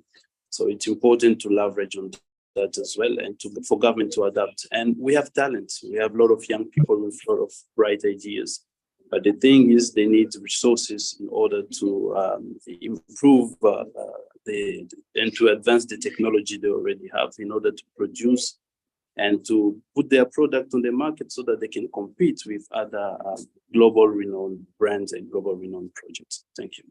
So it's important to leverage on that as well, and for government to adapt. And we have talent. We have a lot of young people with a lot of bright ideas. But the thing is, they need resources in order to improve and to advance the technology they already have in order to produce and to put their product on the market so that they can compete with other global renowned brands and global renowned projects. Thank you.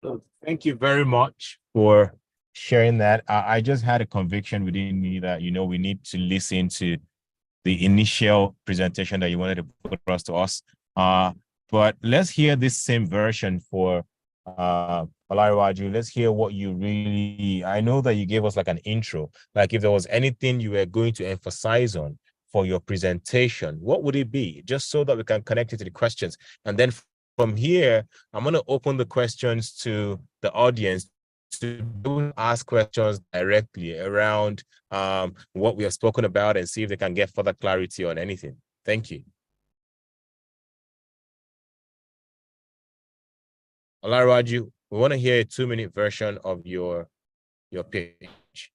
So thank you very much for sharing that. I just had a conviction within me that, we need to listen to the initial presentation that you wanted to put across to us. But let's hear this same version for Olariwaju. Let's hear what you really, I know that you gave us like an intro, like if there was anything you were going to emphasize on for your presentation, what would it be? Just so that we can connect it to the questions. And then from here, I'm going to open the questions to the audience to ask questions directly around what we have spoken about and see if they can get further clarity on anything. Thank you. Olariwaju, we want to hear a 2-minute version of your pitch.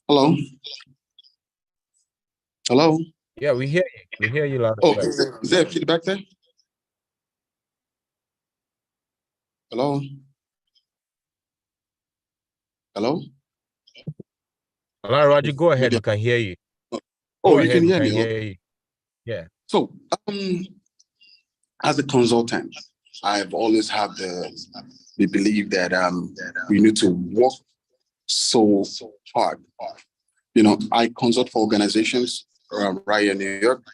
Hello. Hello. Yeah, we hear you. We hear you loud. Oh, is there feedback there? Hello. Hello. Olariwaju, go ahead. We can hear you. Oh, you can hear me. Hear you. Yeah. So, as a consultant, I've always had the belief that we need to work so hard. I consult for organizations right in New York,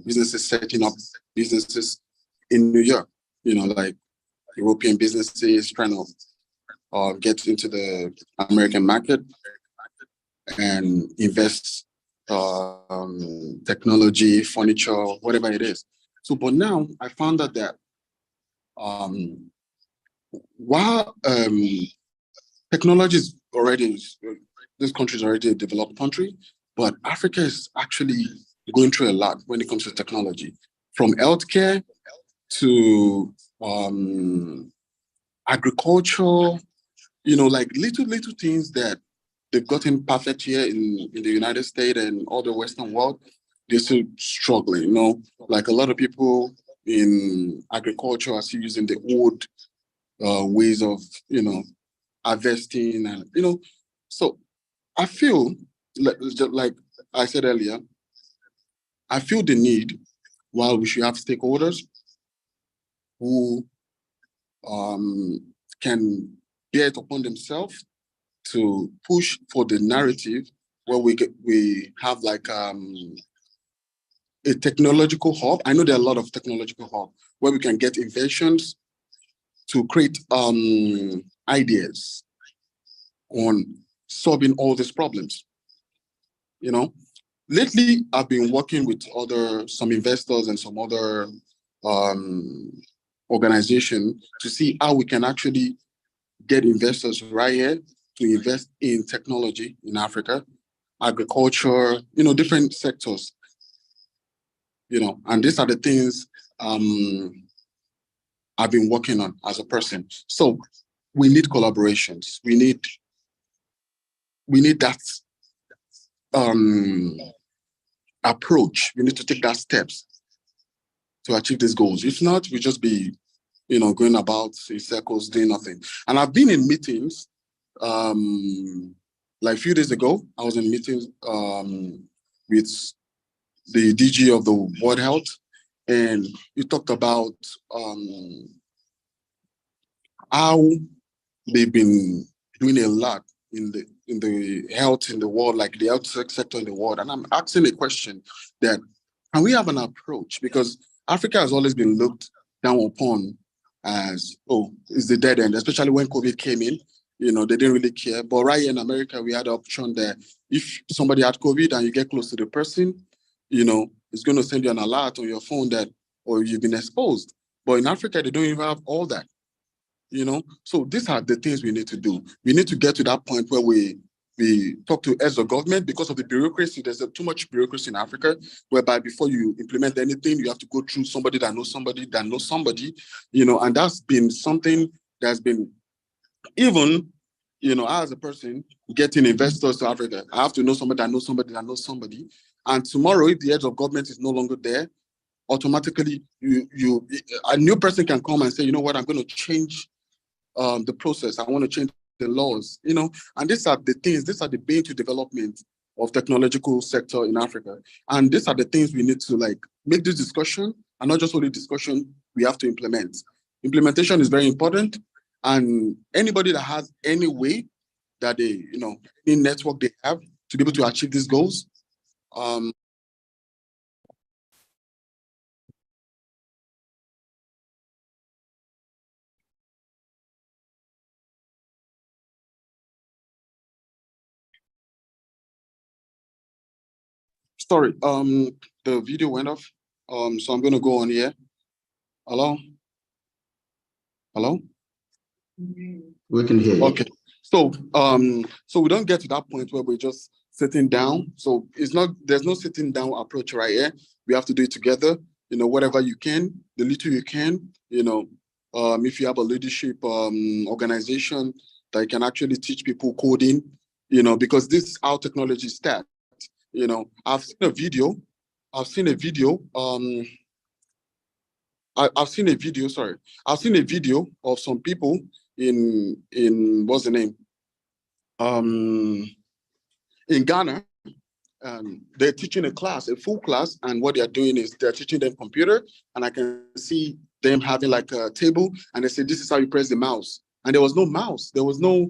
businesses setting up businesses in New York, like European businesses trying to get into the American market and invest technology, furniture, whatever it is. So, but now I found out that while technology is already, this country is already a developed country, but Africa is actually going through a lot when it comes to technology, from healthcare to agriculture, like little things that they've gotten perfect here in the United States and all the Western world. They're still struggling, like a lot of people in agriculture are still using the old ways of, harvesting, and so I feel like I said earlier, I feel the need, while we should have stakeholders who can bear it upon themselves to push for the narrative where we have like a technological hub. I know there are a lot of technological hub where we can get inventions to create ideas on solving all these problems. Lately I've been working with some investors and some other organization to see how we can actually get investors right here to invest in technology in Africa, agriculture, different sectors, and these are the things I've been working on as a person. So we need collaborations. We need that approach. We need to take that steps to achieve these goals. If not, we just be, going about in circles, doing nothing. And I've been in meetings, like a few days ago, I was in meetings with the DG of the World Health, and we talked about how they've been doing a lot in the health in the world, like the health sector in the world. And I'm asking a question that, can we have an approach? Because Africa has always been looked down upon as, oh, it's the dead end, especially when COVID came in, they didn't really care. But right here in America, we had the option that if somebody had COVID and you get close to the person, it's going to send you an alert on your phone that, or you've been exposed. But in Africa, they don't even have all that. So these are the things we need to do. We need to get to that point where we talk to heads of government. Because of the bureaucracy, there's too much bureaucracy in Africa, whereby before you implement anything, you have to go through somebody that knows somebody that knows somebody, and that's been something that's been, even, as a person getting investors to Africa, I have to know somebody that knows somebody that knows somebody. And tomorrow, if the head of government is no longer there, automatically a new person can come and say, you know what, I'm going to change the process. I want to change the laws, and these are the things, these are the bane to development of technological sector in Africa. And these are the things we need to make this discussion, and not just only discussion, we have to implement. Implementation is very important. And anybody that has any way that they, any network they have to be able to achieve these goals, sorry, the video went off. So I'm gonna go on here. Hello? We can hear you. Okay. So so we don't get to that point where we're just sitting down. So there's no sitting down approach right here. We have to do it together, whatever you can, the little you can, if you have a leadership organization that can actually teach people coding, because this is how technology starts. I've seen a video. I've seen a video of some people in what's the name? In Ghana. They're teaching a class, a full class, and what they're doing is they're teaching them computer, and I can see them having like a table, and they say, this is how you press the mouse. And there was no mouse. There was not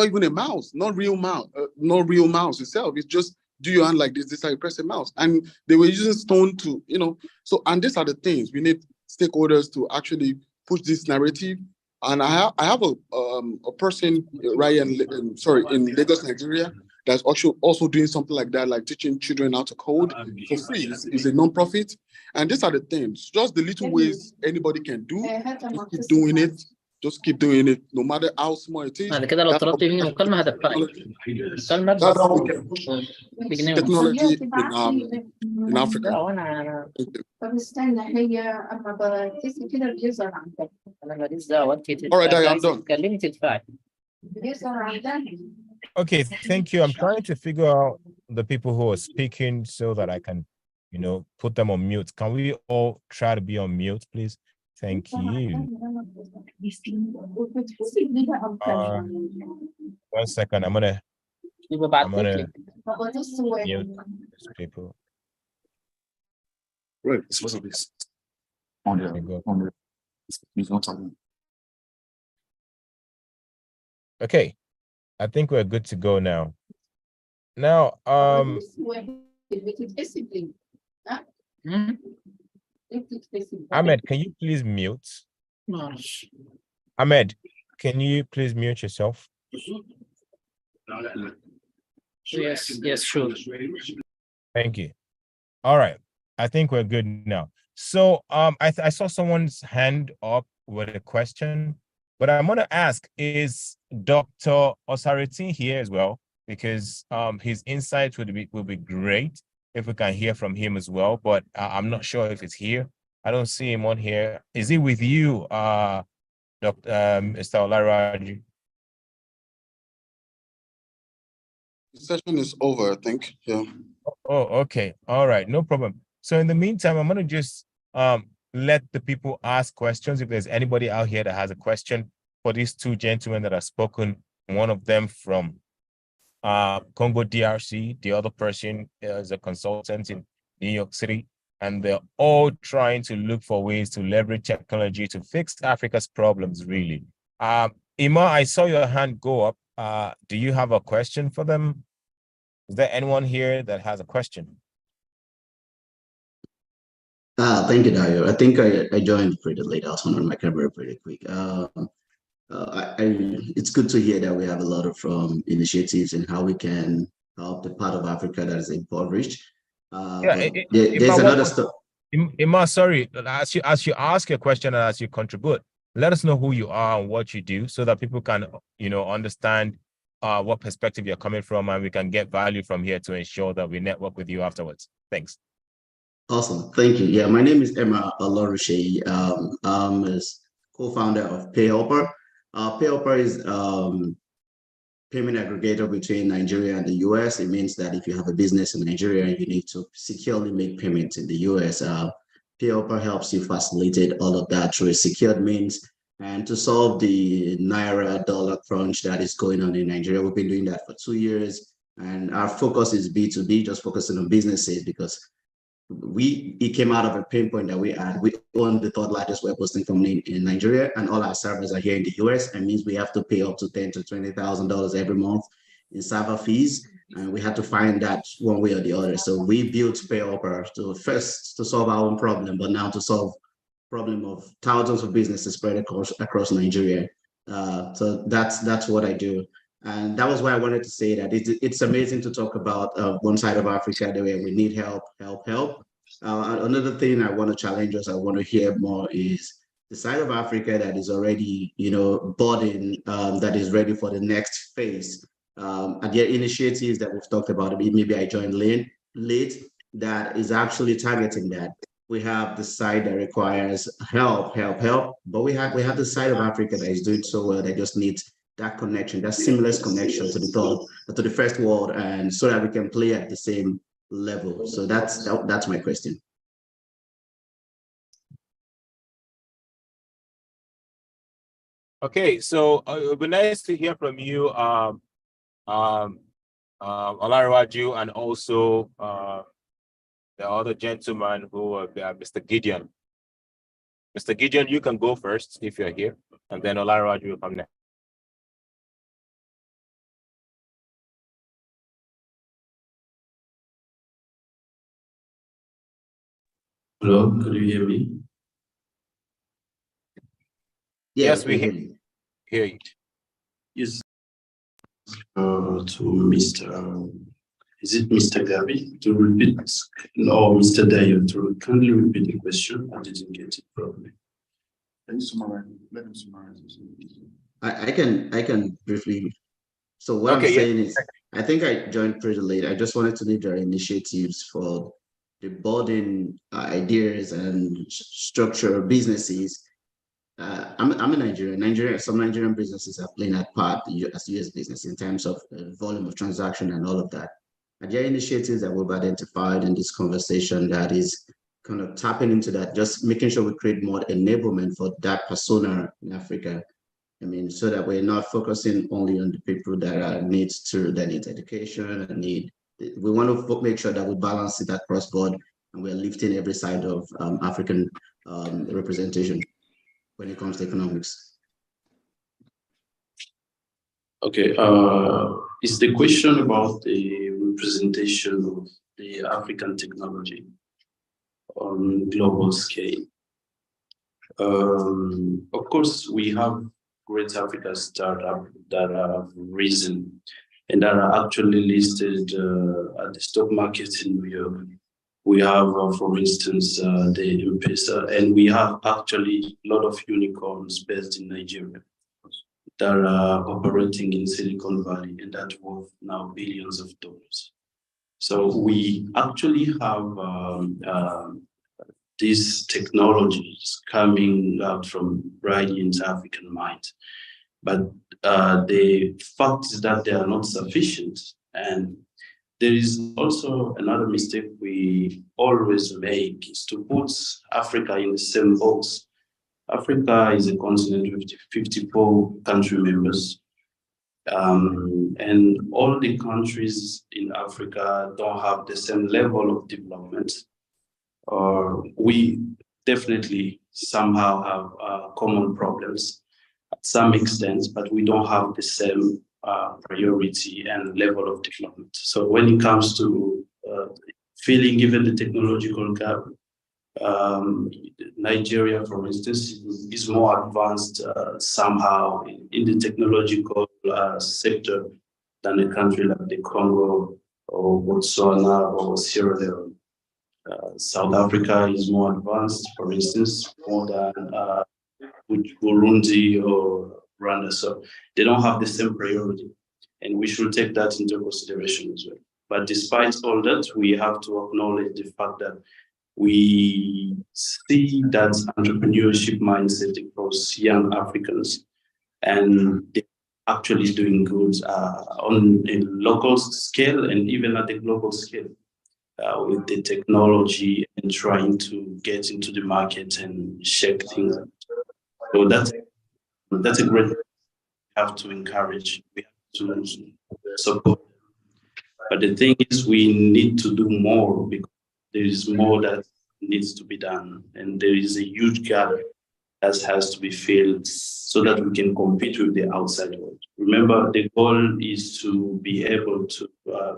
even a mouse, not real mouse itself. It's just, do your hand like this is how you press a mouse. And they were using stone to, so, and these are the things we need stakeholders to actually push this narrative. And I have a person right in Lagos, Nigeria, that's also doing something like that, like teaching children how to code for free. It's a non-profit. And these are the things, just the little ways anybody can do to keep doing it. Just keep doing it, no matter how small it is. بعد كده لو طلبت مني مكالمة هدفعك. مكالمة That's how we can push technology in Africa. طب استنى هي اما بتسأل كده بيظهر عندك. انا ماليش دعوة انت All right, I'm done. تكلمي تدفعي. بيظهر عندك. Okay, thank you. I'm trying to figure out the people who are speaking so that I can, put them on mute. Can we all try to be on mute, please? Thank you. 1 second. I'm gonna mute these people. Right. This was this. On the. Okay, I think we're good to go now. Now, Ahmed, can you please mute? Ahmed, can you please mute yourself? Yes, sure. Thank you. All right, I think we're good now. So I saw someone's hand up with a question, but I'm gonna ask, is Dr. Osariti here as well? Because his insights will be great if we can hear from him as well, but I'm not sure if it's here. I don't see him on here. Is he with you, Mr. Olaraju? The session is over, I think. Yeah. Oh, okay. All right, no problem. So in the meantime, I'm gonna just let the people ask questions. If there's anybody out here that has a question for these two gentlemen that have spoken, one of them from Congo DRC, the other person is a consultant in New York City, and they're all trying to look for ways to leverage technology to fix Africa's problems, really. Ima, I saw your hand go up. Do you have a question for them? Is there anyone here that has a question? Thank you, Dario. I think I joined pretty late. I was on my camera pretty quick. It's good to hear that we have a lot of initiatives and how we can help the part of Africa that is impoverished. There's another stuff. Ima, sorry, as you ask your question and as you contribute, let us know who you are and what you do so that people can, understand what perspective you're coming from, and we can get value from here to ensure that we network with you afterwards. Thanks. Awesome. Thank you. Yeah, my name is Emma Olorushe. I'm a co-founder of PayHelper. PayHelper is payment aggregator between Nigeria and the US. It means that if you have a business in Nigeria and you need to securely make payments in the US, PayHelper helps you facilitate all of that through a secured means. And to solve the Naira dollar crunch that is going on in Nigeria, we've been doing that for 2 years. And our focus is B2B, just focusing on businesses, because it came out of a pain point that we had. We own the third largest web hosting company in Nigeria, and all our servers are here in the US. It means we have to pay up to $10,000 to $20,000 every month in server fees, and we had to find that one way or the other. So we built PayHelper to solve our own problem, but now to solve problem of thousands of businesses spread across Nigeria. So that's what I do. And that was why I wanted to say that it's amazing to talk about one side of Africa the way we need help. Another thing I want to challenge us, I want to hear more, is the side of Africa that is already, budding, that is ready for the next phase. And there are initiatives that we've talked about. Maybe I joined late, that is actually targeting that. We have the side that requires help, but we have the side of Africa that is doing so well that just needs that connection, that seamless connection to the first world, and so that we can play at the same level. So that's my question. Okay, so it would be nice to hear from you, Olarewaju, and also the other gentleman who Mr. Gideon. Mr. Gideon, you can go first if you're here, and then Olarewaju will come next. Hello, can you hear me? Yes, we hear you. Yes. To Mr. Is it Mr. Gabi to repeat, or Mr. Dayo to kindly repeat the question? I didn't get it properly. Can you summarize? Let him summarize. I can briefly. So what I'm saying is, I think I joined pretty late. I just wanted to leave their initiatives for the budding ideas and structure businesses. I'm a Nigerian. Some Nigerian businesses are playing that part as US business in terms of volume of transaction and all of that. And there are initiatives that we've identified in this conversation that is kind of tapping into that, just making sure we create more enablement for that persona in Africa. I mean, so that we're not focusing only on the people that need education and need. We want to make sure that we balance it across board, and we're lifting every side of African representation when it comes to economics. Okay, is the question about the representation of the African technology on global scale? Of course, we have great Africa startups that have risen and that are actually listed at the stock market in New York. We have, for instance, the M-Pesa, and we have actually a lot of unicorns based in Nigeria that are operating in Silicon Valley, and that worth now billions of dollars. So we actually have these technologies coming out from brilliant African minds. But the fact is that they are not sufficient. And there is also another mistake we always make is to put Africa in the same box. Africa is a continent with 54 country members. And all the countries in Africa don't have the same level of development. We definitely somehow have common problems at some extent, but we don't have the same priority and level of development. So when it comes to filling even the technological gap, Nigeria, for instance, is more advanced somehow in the technological sector than a country like the Congo or Botswana or Sierra Leone. South Africa is more advanced, for instance, more than Burundi or Rwanda. So they don't have the same priority, and we should take that into consideration as well. But despite all that, we have to acknowledge the fact that we see that entrepreneurship mindset across young Africans, and they're actually doing good on a local scale and even at the global scale. With the technology and trying to get into the market and shake things up. So that's a great thing we have to encourage, we have to support. But the thing is, we need to do more because there is more that needs to be done. And there is a huge gap that has to be filled so that we can compete with the outside world. Remember, the goal is to be able to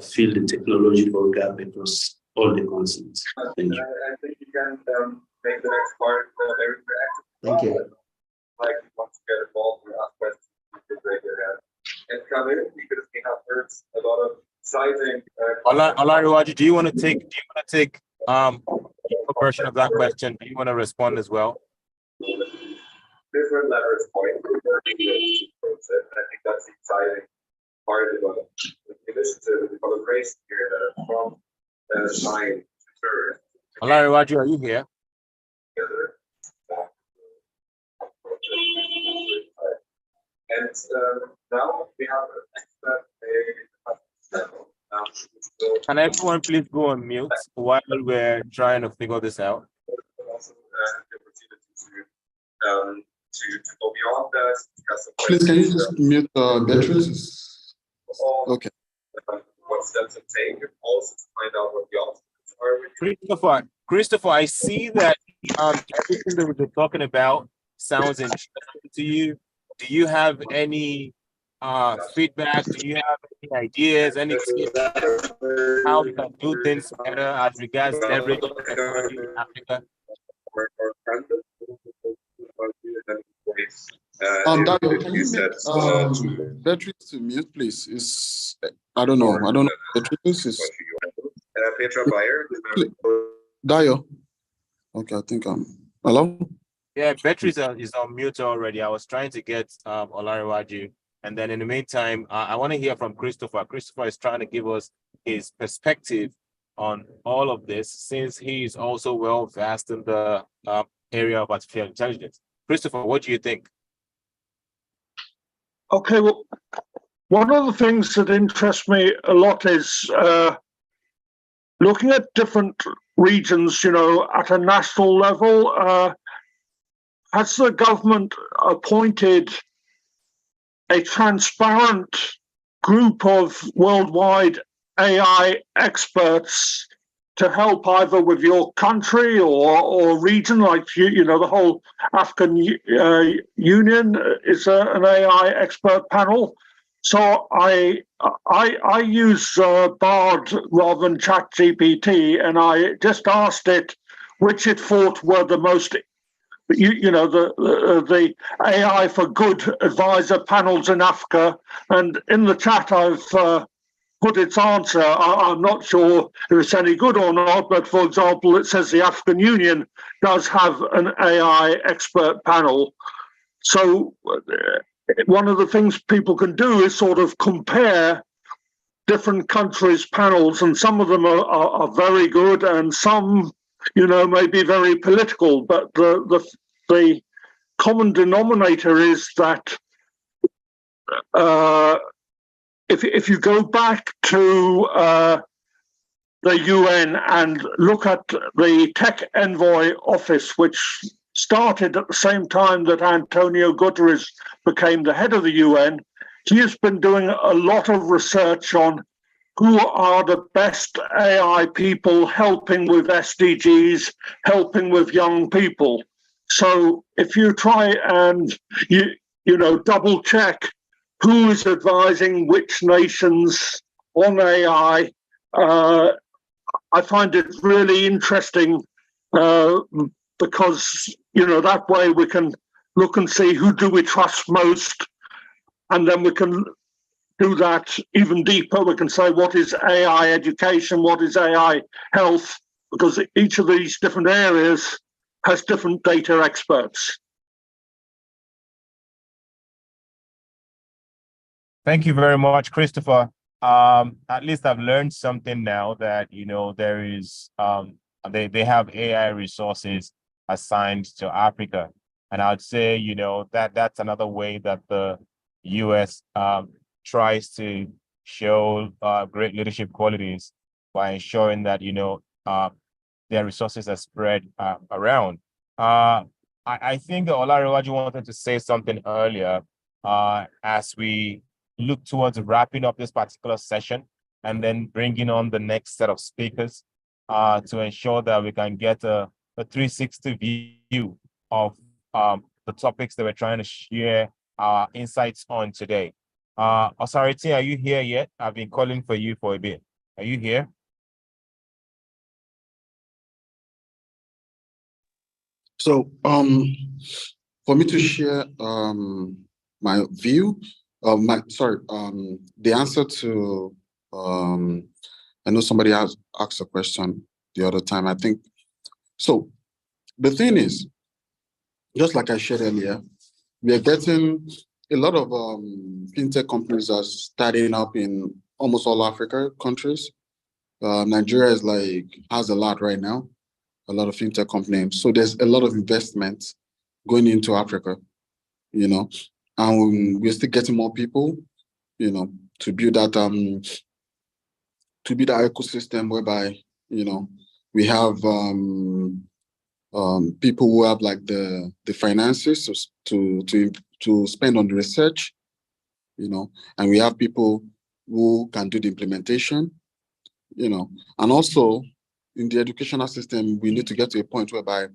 fill the technological gap across all the continents. Thank you. I think you can make the next part very interactive. Thank you. Like you want to get involved or ask questions, you can raise your hand and come in because we have heard a lot of exciting. Olariwaju, do you want to take a version of that question? Do you want to respond as well? Different leverage point. I think that's the exciting part of the initiative, the collaboration here that are from science to service. Olariwaju, are you here? And now we have Can everyone please go on mute while we're trying to figure this out? Also, the opportunity to go beyond that. Please, can you just mute Beatrice? Okay. What steps to take, also to find out what the obstacles are. Christopher, I see that everything that we've been talking about sounds interesting to you. Do you have any feedback? Do you have any ideas, any tips how we can do things better as regards leveraging technology in Africa? Dario, can you make Beatrice to mute, please? I don't know. Beatrice is Petra Bayer. Dario. Okay, I think hello? Yeah, Beatrice is on mute already. I was trying to get Olariwaju. And then in the meantime, I want to hear from Christopher. Christopher is trying to give us his perspective on all of this, since he is also well versed in the area of artificial intelligence. Christopher, what do you think? Okay, well, one of the things that interests me a lot is looking at different regions, you know, at a national level. Has the government appointed a transparent group of worldwide AI experts to help either with your country or region, like you know, the whole African Union is an AI expert panel. So I use Bard rather than ChatGPT, and I just asked it which it thought were the most, you know, the AI for good advisor panels in Africa. And in the chat, I've put its answer. I'm not sure if it's any good or not, but for example, it says the African Union does have an AI expert panel. So one of the things people can do is sort of compare different countries' panels, and some of them are very good, and some, you know, may be very political. But the common denominator is that if you go back to the UN and look at the Tech Envoy office, which started at the same time that Antonio Guterres became the head of the UN, he has been doing a lot of research on who are the best AI people helping with SDGs, helping with young people. So if you try and you know, double check who is advising which nations on AI, I find it really interesting because, you know, that way we can look and see who do we trust most, and then we can do that even deeper. We can say what is AI education, what is AI health, because each of these different areas has different data experts. Thank you very much, Christopher. At least I've learned something now that, you know, there is, they have AI resources assigned to Africa. And I'd say, you know, that's another way that the US tries to show great leadership qualities by ensuring that, you know, their resources are spread around. I think Olarewaju wanted to say something earlier as we look towards wrapping up this particular session and then bringing on the next set of speakers to ensure that we can get a 360 view of the topics that we're trying to share our insights on today. Osarity, are you here yet? I've been calling for you for a bit. Are you here? So for me to share my view, the answer to I know somebody has asked a question the other time, I think. So the thing is, just like I shared earlier, we are getting a lot of fintech companies are starting up in almost all Africa countries. Nigeria is has a lot right now, a lot of fintech companies. So there's a lot of investment going into Africa, you know, and we're still getting more people, you know, to build that ecosystem whereby, you know, we have people who have like the finances to spend on the research, you know, and we have people who can do the implementation, you know, and also in the educational system, we need to get to a point whereby,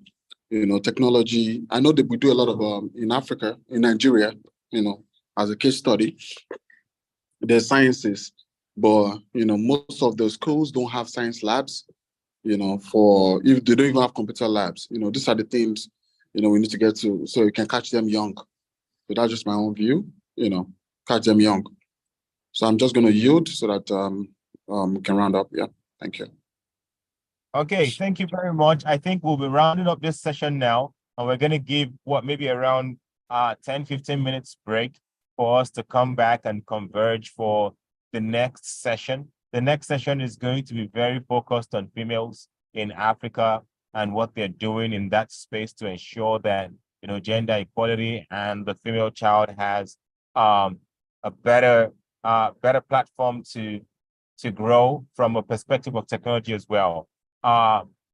you know, technology, I know that we do a lot of, in Africa, in Nigeria, you know, as a case study, there's sciences, but, you know, most of the schools don't have science labs, you know, if they don't even have computer labs, you know, these are the things, you know, we need to get to, so you can catch them young. So that's just my own view, you know, catch them young. So I'm just going to yield so that we can round up. Yeah, thank you. Okay, thank you very much. I think we'll be rounding up this session now, and we're going to give maybe around 10-15 minutes break for us to come back and converge for the next session. The next session is going to be very focused on females in Africa and what they're doing in that space to ensure that, you know, gender equality and the female child has a better platform to grow from a perspective of technology as well.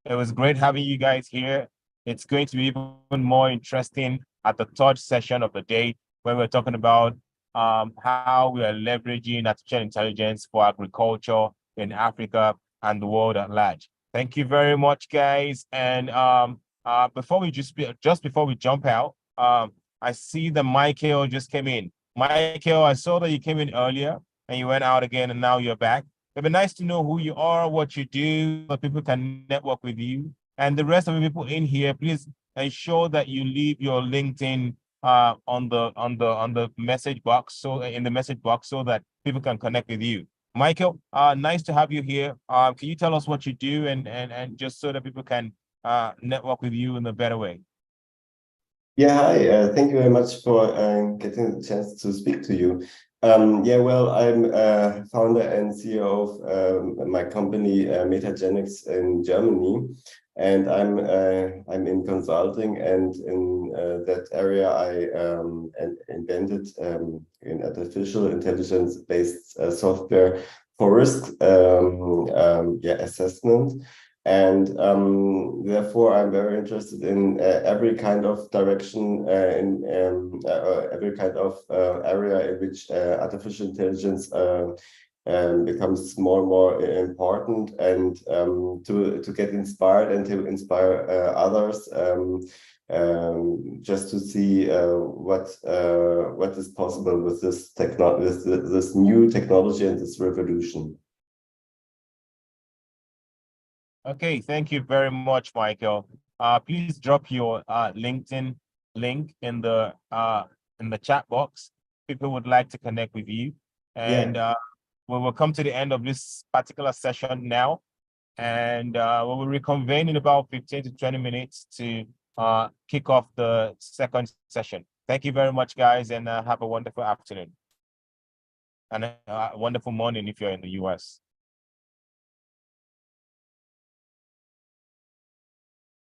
It was great having you guys here. It's going to be even more interesting at the third session of the day, where we're talking about how we are leveraging artificial intelligence for agriculture in Africa and the world at large. Thank you very much, guys. And before we just before we jump out, I see that Michael just came in. Michael, I saw that you came in earlier and you went out again, and now you're back. It'd be nice to know who you are, what you do, so people can network with you. And the rest of the people in here, please ensure that you leave your LinkedIn on the message box, so in the message box, so that people can connect with you. Michael, nice to have you here. Can you tell us what you do, and just so that people can network with you in a better way? Yeah, hi. Thank you very much for getting the chance to speak to you. Yeah, well, I'm founder and CEO of my company Metagenics in Germany, and I'm in consulting, and in that area I invented an artificial intelligence-based software for risk assessment. And therefore, I'm very interested in every kind of direction, every kind of area in which artificial intelligence becomes more and more important, and to get inspired and to inspire others, just to see what is possible with this this new technology and this revolution. Okay, thank you very much, Michael. Please drop your LinkedIn link in the chat box. People would like to connect with you, and we will come to the end of this particular session now, and we will reconvene in about 15 to 20 minutes to kick off the second session. Thank you very much, guys, and have a wonderful afternoon and a wonderful morning if you're in the US.